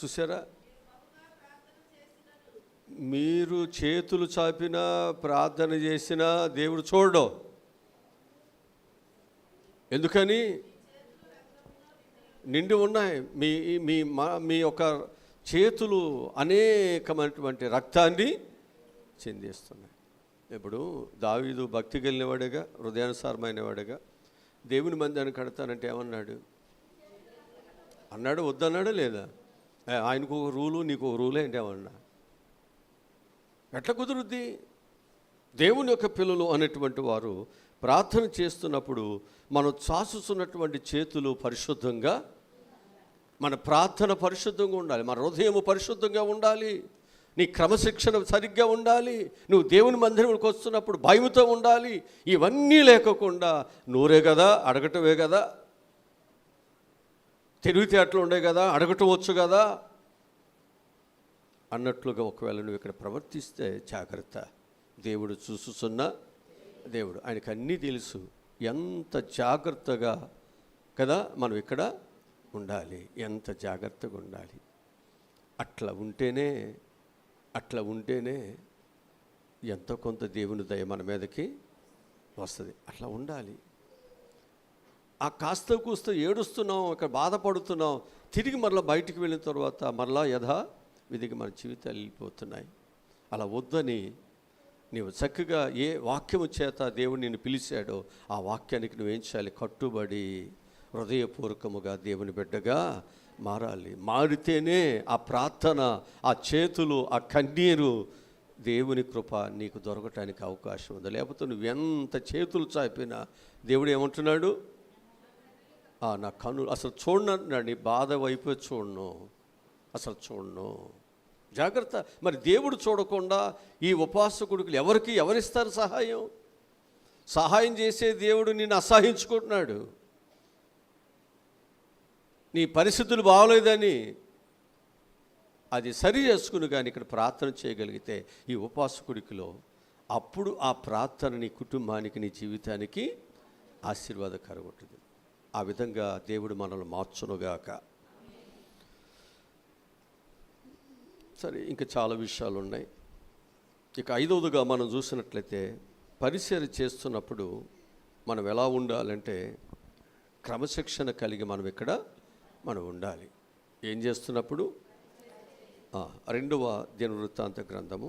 చూసారా, మీరు చేతులు చాపినా ప్రార్థన చేసినా దేవుడు చూడడం. ఎందుకని? నిండి ఉన్నాయి. మీ యొక్క చేతులు అనేకమైనటువంటి రక్తాన్ని చెందిస్తున్నాయి. ఇప్పుడు దావీదు భక్తి కలిగినవాడుగా, హృదయానుసారమైనవాడుగా దేవుని మందిరాన్ని కడతానంటే ఏమన్నాడు? అన్నాడు, వద్దన్నాడా లేదా? ఆయనకు ఒక రూలు, నీకు ఒక రూలే అంటే ఏమన్నా? ఎట్లా కుదురుద్ది? దేవుని యొక్క పిల్లలు అనేటువంటి వారు ప్రార్థన చేస్తున్నప్పుడు మనం చాచుతున్నటువంటి చేతులు పరిశుద్ధంగా, మన ప్రార్థన పరిశుద్ధంగా ఉండాలి, మన హృదయం పరిశుద్ధంగా ఉండాలి, నీ క్రమశిక్షణ సరిగ్గా ఉండాలి, నువ్వు దేవుని మందిరంలోకి వస్తున్నప్పుడు భయముతో ఉండాలి. ఇవన్నీ లేకుండా నోరే కదా, అడగటమే కదా, తెలివితేటలు ఉండే కదా, అడగటం వచ్చు కదా అన్నట్లుగా ఒకవేళ నువ్వు ఇక్కడ ప్రవర్తిస్తే జాగ్రత్త. దేవుడు చూస్తున్న దేవుడు, ఆయనకు అన్నీ తెలుసు. ఎంత జాగ్రత్తగా కదా మనం ఇక్కడ ఉండాలి, ఎంత జాగ్రత్తగా ఉండాలి. అట్లా ఉంటేనే ఎంతో కొంత దేవుని దయ మన మీదకి వస్తుంది. అట్లా ఉండాలి. ఆ కాస్త కూస్త ఏడుస్తున్నాం, అక్కడ బాధపడుతున్నాం, తిరిగి మరలా బయటికి వెళ్ళిన తర్వాత మరలా యథావిధిగా మన జీవితాలు వెళ్ళిపోతున్నాయి. అలా వద్దని నీవు చక్కగా ఏ వాక్యము చేత దేవుడు నిన్ను పిలిచాడో ఆ వాక్యానికి నువ్వేం చేయాలి? కట్టుబడి హృదయపూర్వకముగా దేవుని బిడ్డగా మారాలి. మారితేనే ఆ ప్రార్థన, ఆ చేతులు, ఆ కన్నీరు, దేవుని కృప నీకు దొరకటానికి అవకాశం ఉంది. లేకపోతే నువ్వు ఎంత చేతులు చాపినా దేవుడు ఏమంటున్నాడు? నా కన్ను అసలు చూడనంటున్నాడు. నీ బాధ వైపు అసలు చూడను. జాగ్రత్త. మరి దేవుడు చూడకుండా ఈ ఉపాసకుడికి ఎవరిస్తారు సహాయం చేసే దేవుడు నిన్ను అసహించుకుంటున్నాడు. నీ పరిస్థితులు బాగోలేదని అది సరి చేసుకుని కానీ ఇక్కడ ప్రార్థన చేయగలిగితే ఈ ఉపాసకుడికిలో అప్పుడు ఆ ప్రార్థన నీ కుటుంబానికి, నీ జీవితానికి ఆశీర్వాదకరంగా ఉంటుంది. ఆ విధంగా దేవుడు మనల్ని మార్చునుగాక. సరే, ఇంకా చాలా విషయాలు ఉన్నాయి. ఇక 5వదిగా మనం చూసినట్లయితే పరిచర్య చేస్తున్నప్పుడు మనం ఎలా ఉండాలంటే క్రమశిక్షణ కలిగి మనం ఉండాలి. ఏం చేస్తున్నప్పుడు 2వ దినవృత్తాంత గ్రంథము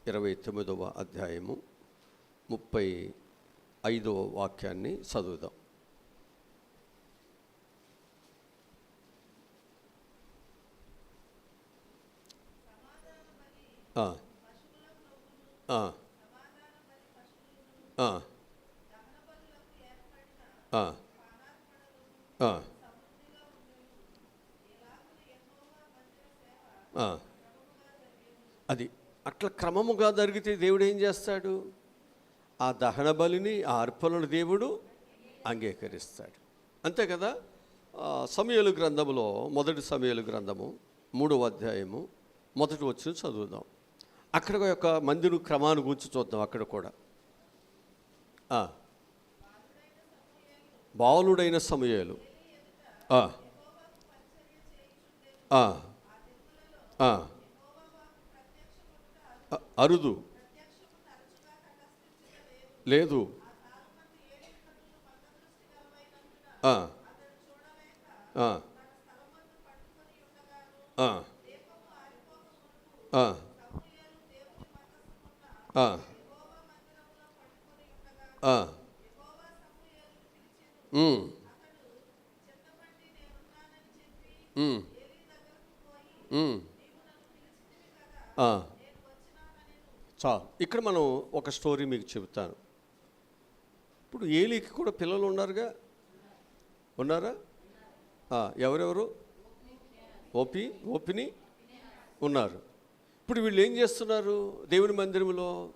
29వ అధ్యాయము 35వ వాక్యాన్ని చదువుదాం. అది అట్లా క్రమముగా జరిగితే దేవుడు ఏం చేస్తాడు? ఆ దహన బలిని, ఆ అర్పణను దేవుడు అంగీకరిస్తాడు. అంతే కదా. సమూయేలు గ్రంథములో 1 సమూయేలు గ్రంథము 3వ అధ్యాయము 1వ వచనం చదువుదాం. అక్కడ ఒక మందిరం క్రమాన్ని గురించి చూద్దాం. అక్కడ కూడా బాలుడైన సమూయేలు అరుదు లేదు. ఆ, ఆ, ఆ, ఆ, ఉమ్, ఉమ్, ఉమ్, ఆ. ఇక్కడ మనం ఒక స్టోరీ మీకు చెబుతాను. ఇప్పుడు ఏలీకి కూడా పిల్లలు ఉన్నారుగా, ఉన్నారా? ఎవరెవరు? ఓపి, ఓపిని ఉన్నారు. ఇప్పుడు వీళ్ళు ఏం చేస్తున్నారు? దేవుని మందిరంలో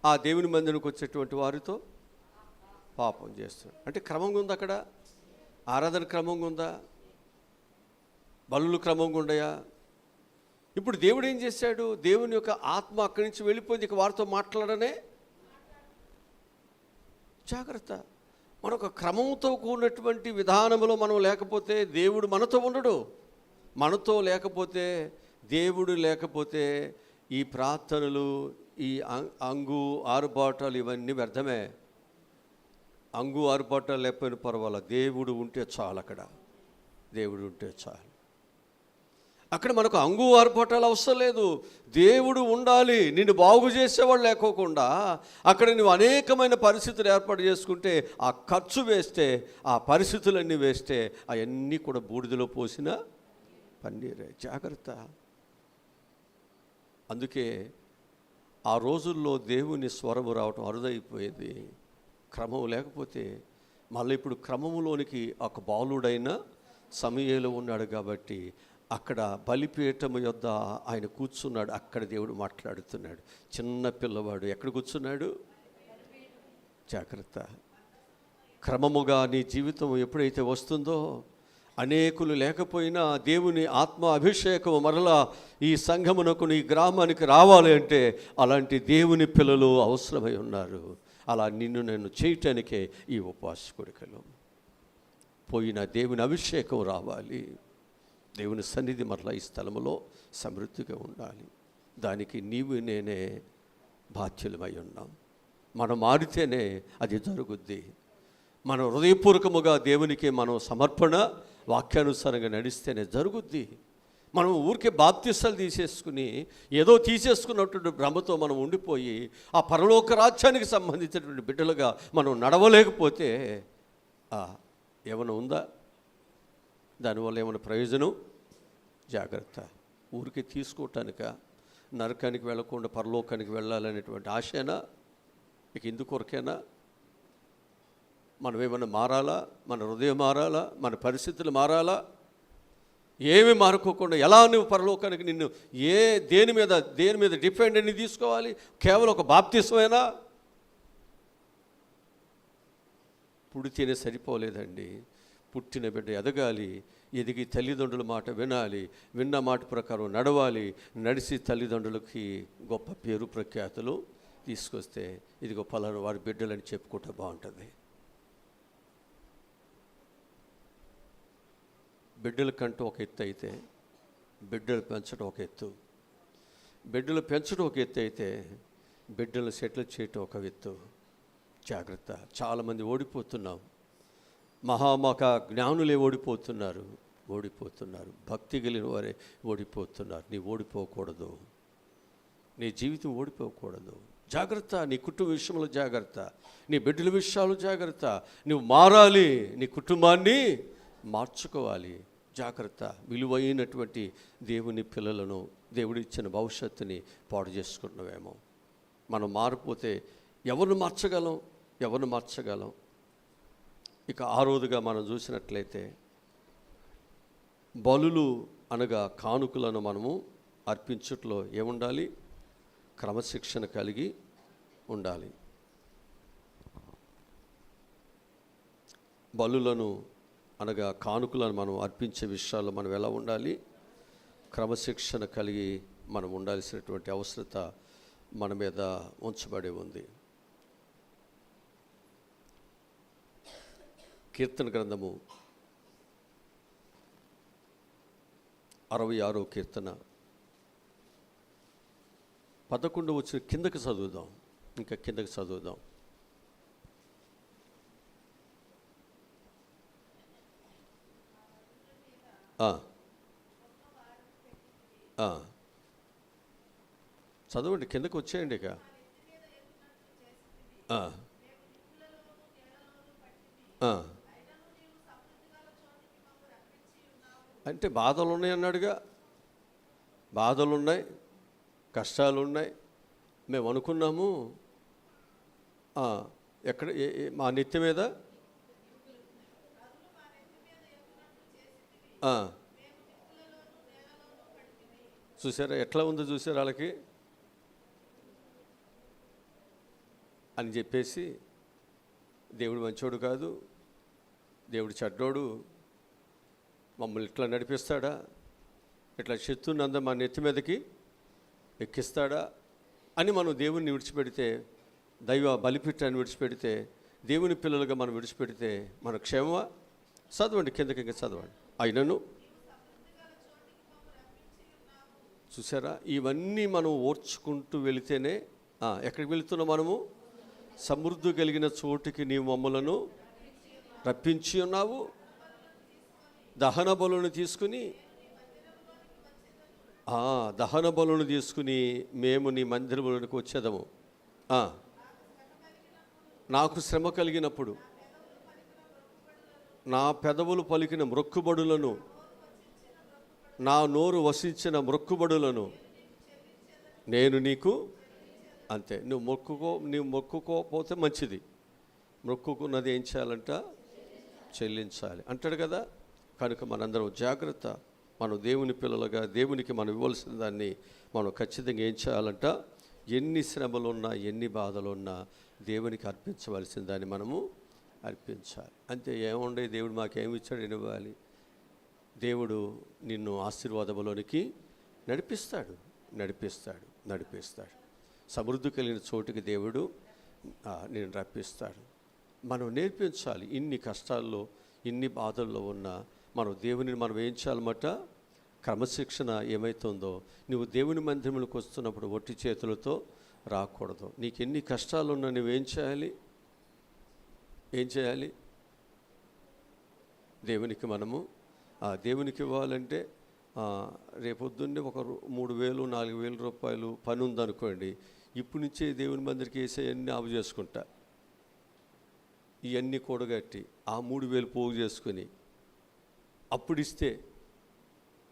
ఆ దేవుని మందిరంకి వచ్చేటువంటి వారితో పాపం చేస్తున్నారు. అంటే క్రమంగా ఉందా అక్కడ? ఆరాధన క్రమంగా ఉందా? బలులు క్రమంగా ఉండయా? ఇప్పుడు దేవుడు ఏం చేశాడు? దేవుని యొక్క ఆత్మ అక్కడి నుంచి వెళ్ళిపోయింది. ఇక వారితో మాట్లాడనే జాగ్రత్త. మనొక క్రమంతో కూడినటువంటి విధానంలో మనం లేకపోతే దేవుడు మనతో ఉండడు. మనతో లేకపోతే, దేవుడు లేకపోతే ఈ ప్రార్థనలు, ఈ అంగు ఆరుబాటాలు ఇవన్నీ వ్యర్థమే. అంగు ఆరుబాటాలు లేకపోయినా పర్వాలేదు, దేవుడు ఉంటే చాలు. అక్కడ దేవుడు ఉంటే చాలు. అక్కడ మనకు అంగు ఆర్భటాలు అవసరం లేదు. దేవుడు ఉండాలి. నిన్ను బాగు చేసేవాడు లేకోకుండా అక్కడ నువ్వు అనేకమైన పరిస్థితులు ఏర్పాటు చేసుకుంటే, ఆ ఖర్చు వేస్తే, ఆ పరిస్థితులన్నీ వేస్తే, అవన్నీ కూడా బూడిదలో పోసిన పన్నీరే. జాగ్రత్త. అందుకే ఆ రోజుల్లో దేవుని స్వరము రావటం అరుదైపోయేది. క్రమం లేకపోతే మళ్ళీ ఇప్పుడు క్రమములోనికి ఒక బాలుడైన సమూయేలు ఉన్నాడు కాబట్టి అక్కడ బలిపీఠము యొద్ద ఆయన కూర్చున్నాడు. అక్కడ దేవుడు మాట్లాడుతున్నాడు. చిన్న పిల్లవాడు ఎక్కడ కూర్చున్నాడు? జాగ్రత్త. క్రమముగా నీ జీవితం ఎప్పుడైతే వస్తుందో, అనేకులు లేకపోయినా దేవుని ఆత్మ అభిషేకం మరలా ఈ సంఘమునకు, నీ గ్రామానికి రావాలి అంటే అలాంటి దేవుని పిల్లలు అవసరమై ఉన్నారు. అలా నిన్ను నేను చేయటానికే ఈ ఉపవాస కోరికలు. పోయిన దేవుని అభిషేకం రావాలి. దేవుని సన్నిధి మరలా ఈ స్థలములో సమృద్ధిగా ఉండాలి. దానికి నీవు నేనే బాధ్యులమై ఉన్నాం. మనం మారితేనే అది జరుగుద్ది. మనం హృదయపూర్వకముగా దేవునికి మనం సమర్పణ వాక్యానుసారంగా నడిస్తేనే జరుగుద్ది. మనం ఊరికే బాప్తిసాలు తీసేసుకుని ఏదో తీసేసుకున్నటువంటి భ్రమతో మనం ఉండిపోయి ఆ పరలోక రాజ్యానికి సంబంధించినటువంటి బిడ్డలుగా మనం నడవలేకపోతే ఏమైనా ఉందా? దానివల్ల ఏమైనా ప్రయోజనం? జాగ్రత్త. ఊరికి తీసుకోవటానిక నరకానికి వెళ్ళకుండా పరలోకానికి వెళ్ళాలనేటువంటి ఆశేనా? ఇక ఇందుకొరకేనా? మనం ఏమైనా మారాలా? మన హృదయం మారాలా? మన పరిస్థితులు మారాలా? ఏమి మారుకోకుండా ఎలా నువ్వు పరలోకానికి నిన్ను దేని మీద డిపెండ్ అని తీసుకోవాలి? కేవలం ఒక బాప్తిస్మేనా? పుడితేనే సరిపోలేదండి. పుట్టిన బిడ్డ ఎదగాలి. ఎదిగి తల్లిదండ్రుల మాట వినాలి. విన్న మాట ప్రకారం నడవాలి. నడిచి తల్లిదండ్రులకి గొప్ప పేరు ప్రఖ్యాతులు తీసుకొస్తే ఇదిగో పలానా వారి బిడ్డలని చెప్పుకుంటే బాగుంటుంది. బిడ్డల కంటూ ఒక ఎత్తు అయితే బిడ్డలు పెంచడం ఒక ఎత్తు. బిడ్డలు పెంచడం ఒక ఎత్తు అయితే బిడ్డలు సెటిల్ చేయటం ఒక ఎత్తు. జాగ్రత్త. చాలామంది ఓడిపోతున్నాం. మహామహ జ్ఞానులే ఓడిపోతున్నారు. భక్తి కలిగిన వారే ఓడిపోతున్నారు. నీ ఓడిపోకూడదు. నీ జీవితం ఓడిపోకూడదు. జాగ్రత్త. నీ కుటుంబ విషయంలో జాగ్రత్త. నీ బిడ్డల విషయాలు జాగ్రత్త. నువ్వు మారాలి. నీ కుటుంబాన్ని మార్చుకోవాలి. జాగ్రత్త. విలువైనటువంటి దేవుని పిల్లలను, దేవుడిచ్చిన భవిష్యత్తుని పాడు చేసుకుంటున్నావేమో. మనం మారిపోతే ఎవరిని మార్చగలం? ఇక ఆరోదుగా మనం చూసినట్లయితే బలులు అనగా కానుకలను మనము అర్పించుట్లో ఏముండాలి? క్రమశిక్షణ కలిగి ఉండాలి. బలులను అనగా కానుకలను మనం అర్పించే విషయాల్లో మనం ఎలా ఉండాలి? క్రమశిక్షణ కలిగి మనం ఉండాల్సినటువంటి అవసరత మన మీద ఉంచబడి ఉంది. కీర్తన గ్రంథము 66వ కీర్తన 11 వచ్చిన కిందకి చదువుదాం. ఇంకా కిందకి చదువుదాం. చదవండి, కిందకు వచ్చేయండి ఇక. ఆ, ఆ. అంటే బాధలు ఉన్నాయి అన్నాడుగా. బాధలు ఉన్నాయి, కష్టాలు ఉన్నాయి. మేము అనుకున్నాము ఎక్కడ మా నెత్తి మీద చూసారా ఎట్లా ఉందో, చూసారా వాళ్ళకి అని చెప్పేసి, దేవుడు మంచోడు కాదు, దేవుడు చెడ్డోడు, మమ్మల్ని ఇట్లా నడిపిస్తాడా, ఇట్లా శత్రువుని మా నెత్తి మీదకి ఎక్కిస్తాడా అని మనం దేవుణ్ణి విడిచిపెడితే, దైవ బలిపీఠాన్ని విడిచిపెడితే, దేవుని పిల్లలుగా మనం విడిచిపెడితే మన క్షేమమా? చదవండి, కిందకి ఇంకా చదవండి. అయినను చూసారా, ఇవన్నీ మనం ఓర్చుకుంటూ వెళితేనే ఎక్కడికి వెళుతున్నాం మనము? సమృద్ధి కలిగిన చోటికి నీవు మమ్మలను రప్పించి ఉన్నావు. దహన బలులను తీసుకుని దహన బలులను తీసుకుని మేము నీ మందిరములకు వచ్చేదము. నాకు శ్రమ కలిగినప్పుడు నా పెదవులు పలికిన మ్రొక్కుబడులను, నా నోరు వసించిన మ్రొక్కుబడులను నేను నీకు, అంతే. నువ్వు మొక్కుకోపోతే మంచిది, మొక్కుకున్నది ఏం చేయాలంట? చెల్లించాలి అంటాడు కదా. కనుక మనందరం జాగ్రత్త. మనం దేవుని పిల్లలుగా దేవునికి మనం ఇవ్వాల్సిన దాన్ని మనం ఖచ్చితంగా ఏం చేయాలంట? ఎన్ని శ్రమలున్నా, ఎన్ని బాధలున్నా దేవునికి అర్పించవలసిన దాన్ని మనము అర్పించాలి. అంతే. ఏముండే, దేవుడు మాకేమి ఇచ్చాడు? ఇవ్వాలి. దేవుడు నిన్ను ఆశీర్వాదంలోనికి నడిపిస్తాడు. సమృద్ధి కలిగిన చోటుకి దేవుడు నేను రప్పిస్తాడు. మనం నేర్పించాలి. ఇన్ని కష్టాల్లో, ఇన్ని బాధల్లో ఉన్న మనం దేవుని మనం ఏం చేయాలన్నమాట? క్రమశిక్షణ ఏమవుతుందో, నువ్వు దేవుని మందిరంలోకి వస్తున్నప్పుడు ఒట్టి చేతులతో రాకూడదు. నీకు ఎన్ని కష్టాలున్నా నువ్వేం చేయాలి? దేవునికి మనము దేవునికి ఇవ్వాలంటే రేపొద్దున్నే ఒక 3,000-4,000 రూపాయలు పని ఉందనుకోండి, ఇప్పటి నుంచే దేవుని మందిరికి వేసేవన్నీ ఆపు చేసుకుంటా, ఇవన్నీ కూడగట్టి ఆ 3,000 పోగు చేసుకుని అప్పుడు ఇస్తే,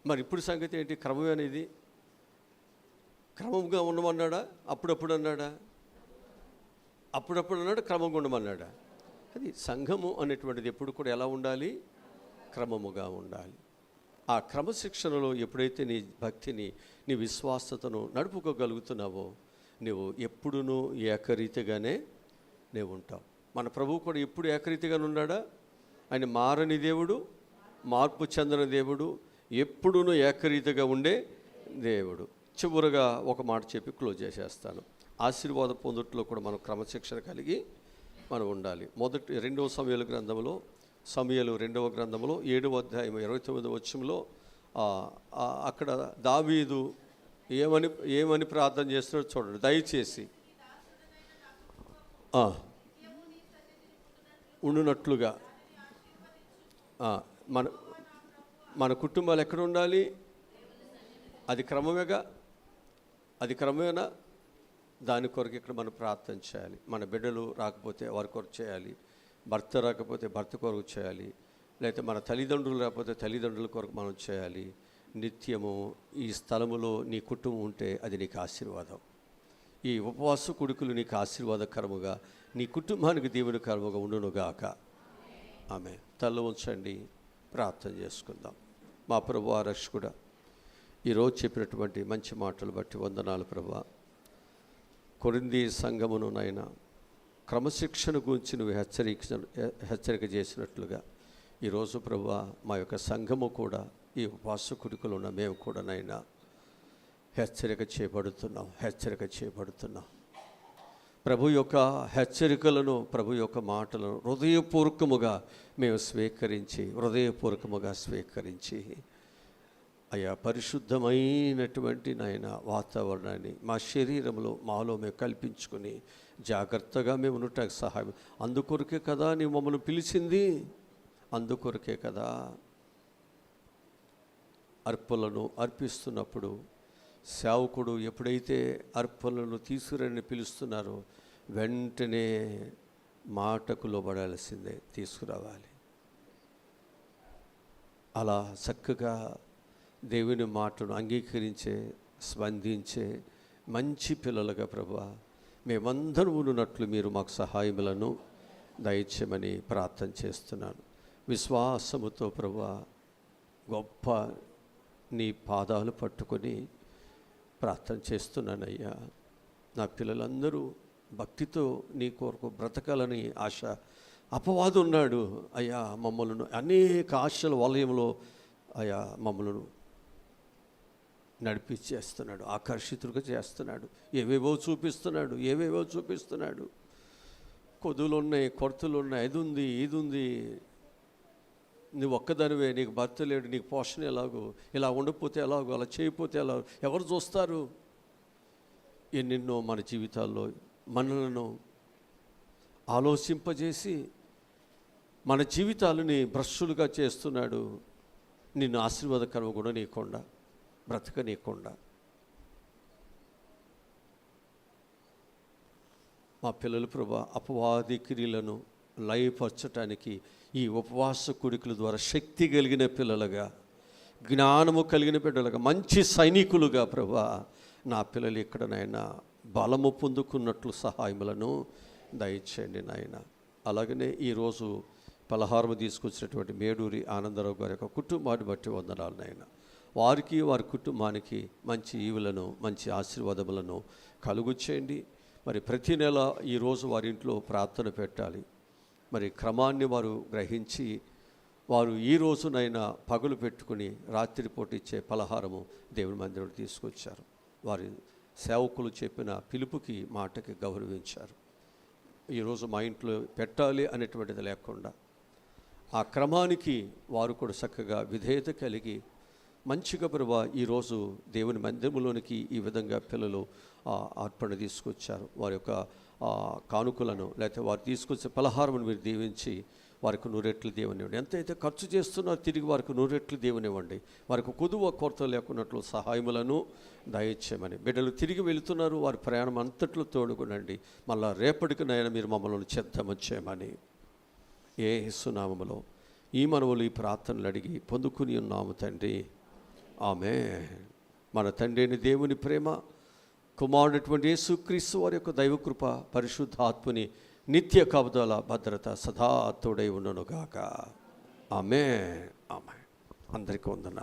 మరి ఇప్పుడు సంగతి ఏంటి? క్రమం అనేది క్రమంగా ఉండమన్నాడా? అప్పుడప్పుడు అన్నాడా? క్రమంగా ఉండమన్నాడా? అది సంఘము అనేటువంటిది ఎప్పుడు కూడా ఎలా ఉండాలి? క్రమముగా ఉండాలి. ఆ క్రమశిక్షణలో ఎప్పుడైతే నీ భక్తిని, నీ విశ్వాసతను నడుపుకోగలుగుతున్నావో, నువ్వు ఎప్పుడునూ ఏకరీతిగానే నీవు ఉంటావు. మన ప్రభువు కూడా ఎప్పుడు ఏకరీతిగానే ఉన్నాడా? ఆయన మారని దేవుడు, మార్పు చెందని దేవుడు, ఎప్పుడూనూ ఏకరీతిగా ఉండే దేవుడు. చివరగా ఒక మాట చెప్పి క్లోజ్ చేసేస్తాను. ఆశీర్వాద పొందుట్లో కూడా మనం క్రమశిక్షణ కలిగి మనం ఉండాలి. 2వ సమూయేలు గ్రంథంలో, సమూయేలు 2వ గ్రంథంలో 7వ అధ్యాయం 29వ వచనంలో అక్కడ దావీదు ఏమని ప్రార్థన చేస్తున్నాడో చూడండి దయచేసి. ఉండునట్లుగా మన కుటుంబాలు ఎక్కడ ఉండాలి? అది క్రమమేనా? దాని కొరకు ఇక్కడ మనం ప్రార్థన చేయాలి. మన బిడ్డలు రాకపోతే వారి కొరకు చేయాలి, భర్త రాకపోతే భర్త కొరకు చేయాలి, లేకపోతే మన తల్లిదండ్రులు రాకపోతే తల్లిదండ్రుల కొరకు మనం చేయాలి. నిత్యము ఈ స్థలములో నీ కుటుంబం ఉంటే అది నీకు ఆశీర్వాదం. ఈ ఉపవాస కొడుకులు నీకు ఆశీర్వాదకరముగా, నీ కుటుంబానికి దీవెనకరముగా ఉండునుగాక. ఆమె తల ఉంచండి, ప్రార్థన చేసుకుందాం. మా ప్రభువా రక్షకుడా, ఈరోజు చెప్పినటువంటి మంచి మాటలు బట్టి వందనాలు ప్రభువా. కొరింథీ సంఘమును నైనా క్రమశిక్షణ గురించి నువ్వు హెచ్చరిక చేసినట్లుగా ఈరోజు ప్రభువా మా యొక్క సంఘము కూడా, ఈ ఉపవాస కుడికలు ఉన్న మేము కూడా నైనా హెచ్చరిక చేయబడుతున్నాం. ప్రభు యొక్క హెచ్చరికలను, ప్రభు యొక్క మాటలను హృదయపూర్వకముగా మేము స్వీకరించి అయా పరిశుద్ధమైనటువంటి నాయన వాతావరణాన్ని మా శరీరంలో మాలో మేము కల్పించుకొని జాగ్రత్తగా మేము ఉండటానికి సహాయం. అందుకొరకే కదా నీవు మమ్మల్ని పిలిచింది, అందుకొరకే కదా అర్పణలను అర్పిస్తున్నప్పుడు సేవకుడు ఎప్పుడైతే అర్పణలను తీసుకురని పిలుస్తున్నారో వెంటనే మాటకు లోబడాల్సిందే, తీసుకురావాలి. అలా చక్కగా దేవుని మాటను అంగీకరించే, స్పందించే మంచి పిల్లలుగా ప్రభువా మేమందరం ఉన్నట్లు మీరు మాకు సహాయములను దయచేయమని ప్రార్థన చేస్తున్నాను. విశ్వాసముతో ప్రభువా గొప్ప నీ పాదాలు పట్టుకొని ప్రార్థన చేస్తున్నానయ్యా. నా పిల్లలందరూ భక్తితో నీ కొరకు బ్రతకాలని ఆశ. అపవాదు ఉన్నాడు అయ్యా, మమ్మల్ని అనేక ఆశల వలయంలో అయ్యా మమ్మల్ని నడిపించేస్తున్నాడు, ఆకర్షితులుగా చేస్తున్నాడు, ఏవేవో చూపిస్తున్నాడు. కొదులు ఉన్నాయి, కొరతలు ఉన్నాయి, అది ఉంది, ఇది ఉంది. నువ్వు ఒక్కదానివే, నీకు భర్త లేడు, నీకు పోషణ ఎలాగో, ఇలా ఉండకపోతే ఎలాగో, అలా చేయకపోతే ఎలాగో, ఎవరు చూస్తారు? ఎన్నెన్నో మన జీవితాల్లో మనలను ఆలోచింపజేసి మన జీవితాలని భ్రష్టులుగా చేస్తున్నాడు. నిన్ను ఆశీర్వాదకరం కూడా నీకుండా బ్రతకనీయకుండా. మా పిల్లలు ప్రభా అపవాది క్రియలను లయపరచటానికి ఈ ఉపవాస కూడికల ద్వారా శక్తి కలిగిన పిల్లలుగా, జ్ఞానము కలిగిన బిడ్డలుగా, మంచి సైనికులుగా ప్రభా నా పిల్లలు ఇక్కడనైనా బలము పొందుకున్నట్లు సహాయములను దయచేయండి నాయన. అలాగనే ఈరోజు పలహారము తీసుకొచ్చినటువంటి మేడూరి ఆనందరావు గారి యొక్క కుటుంబాన్ని బట్టి వందనాలు నాయన. వారికి వారి కుటుంబానికి మంచి ఈవులను, మంచి ఆశీర్వాదములను కలుగు చేయండి. మరి ప్రతి నెల ఈరోజు వారి ఇంట్లో ప్రార్థన పెట్టాలి. మరి క్రమాన్ని వారు గ్రహించి వారు ఈ రోజునైనా పగులు పెట్టుకుని రాత్రిపూట ఇచ్చే పలహారము దేవుని మందిరం తీసుకొచ్చారు. వారి సేవకులు చెప్పిన పిలుపుకి, మాటకి గౌరవించారు. ఈరోజు మా ఇంట్లో పెట్టాలి అనేటువంటిది లేకుండా ఆ క్రమానికి వారు కూడా చక్కగా విధేయత కలిగి మంచిగా ప్రభా ఈరోజు దేవుని మందిరంలోనికి ఈ విధంగా పిల్లలు అర్పణ తీసుకొచ్చారు. వారి యొక్క కానుకలను లేకపోతే వారు తీసుకొచ్చే పలహారమును మీరు దీవించి వారికి 100 రెట్లు దేవునివ్వండి. ఎంతైతే ఖర్చు చేస్తున్నారో తిరిగి వారికి 100 రెట్లు దేవునివ్వండి. వారికి కొదువ కొరత లేకున్నట్లు సహాయములను దయచేయమని. బిడ్డలు తిరిగి వెళుతున్నారు, వారి ప్రయాణం అంతట్లో తోడుకునండి. మళ్ళా రేపటికినైనా మీరు మమ్మల్ని చెత్తమని యేసు నామములో ఈ మనవులు ఈ ప్రార్థనలు అడిగి పొందుకుని ఉన్నాము తండ్రి, ఆమేన్. మన తండ్రి దేవుని ప్రేమ, కుమారుడైనటువంటి యేసుక్రీస్తు వారి యొక్క దైవకృప, పరిశుద్ధాత్మని నిత్య కాపుదల భద్రత సదా తోడై ఉండునుగాక. ఆమేన్. అందరికీ వందనాలు.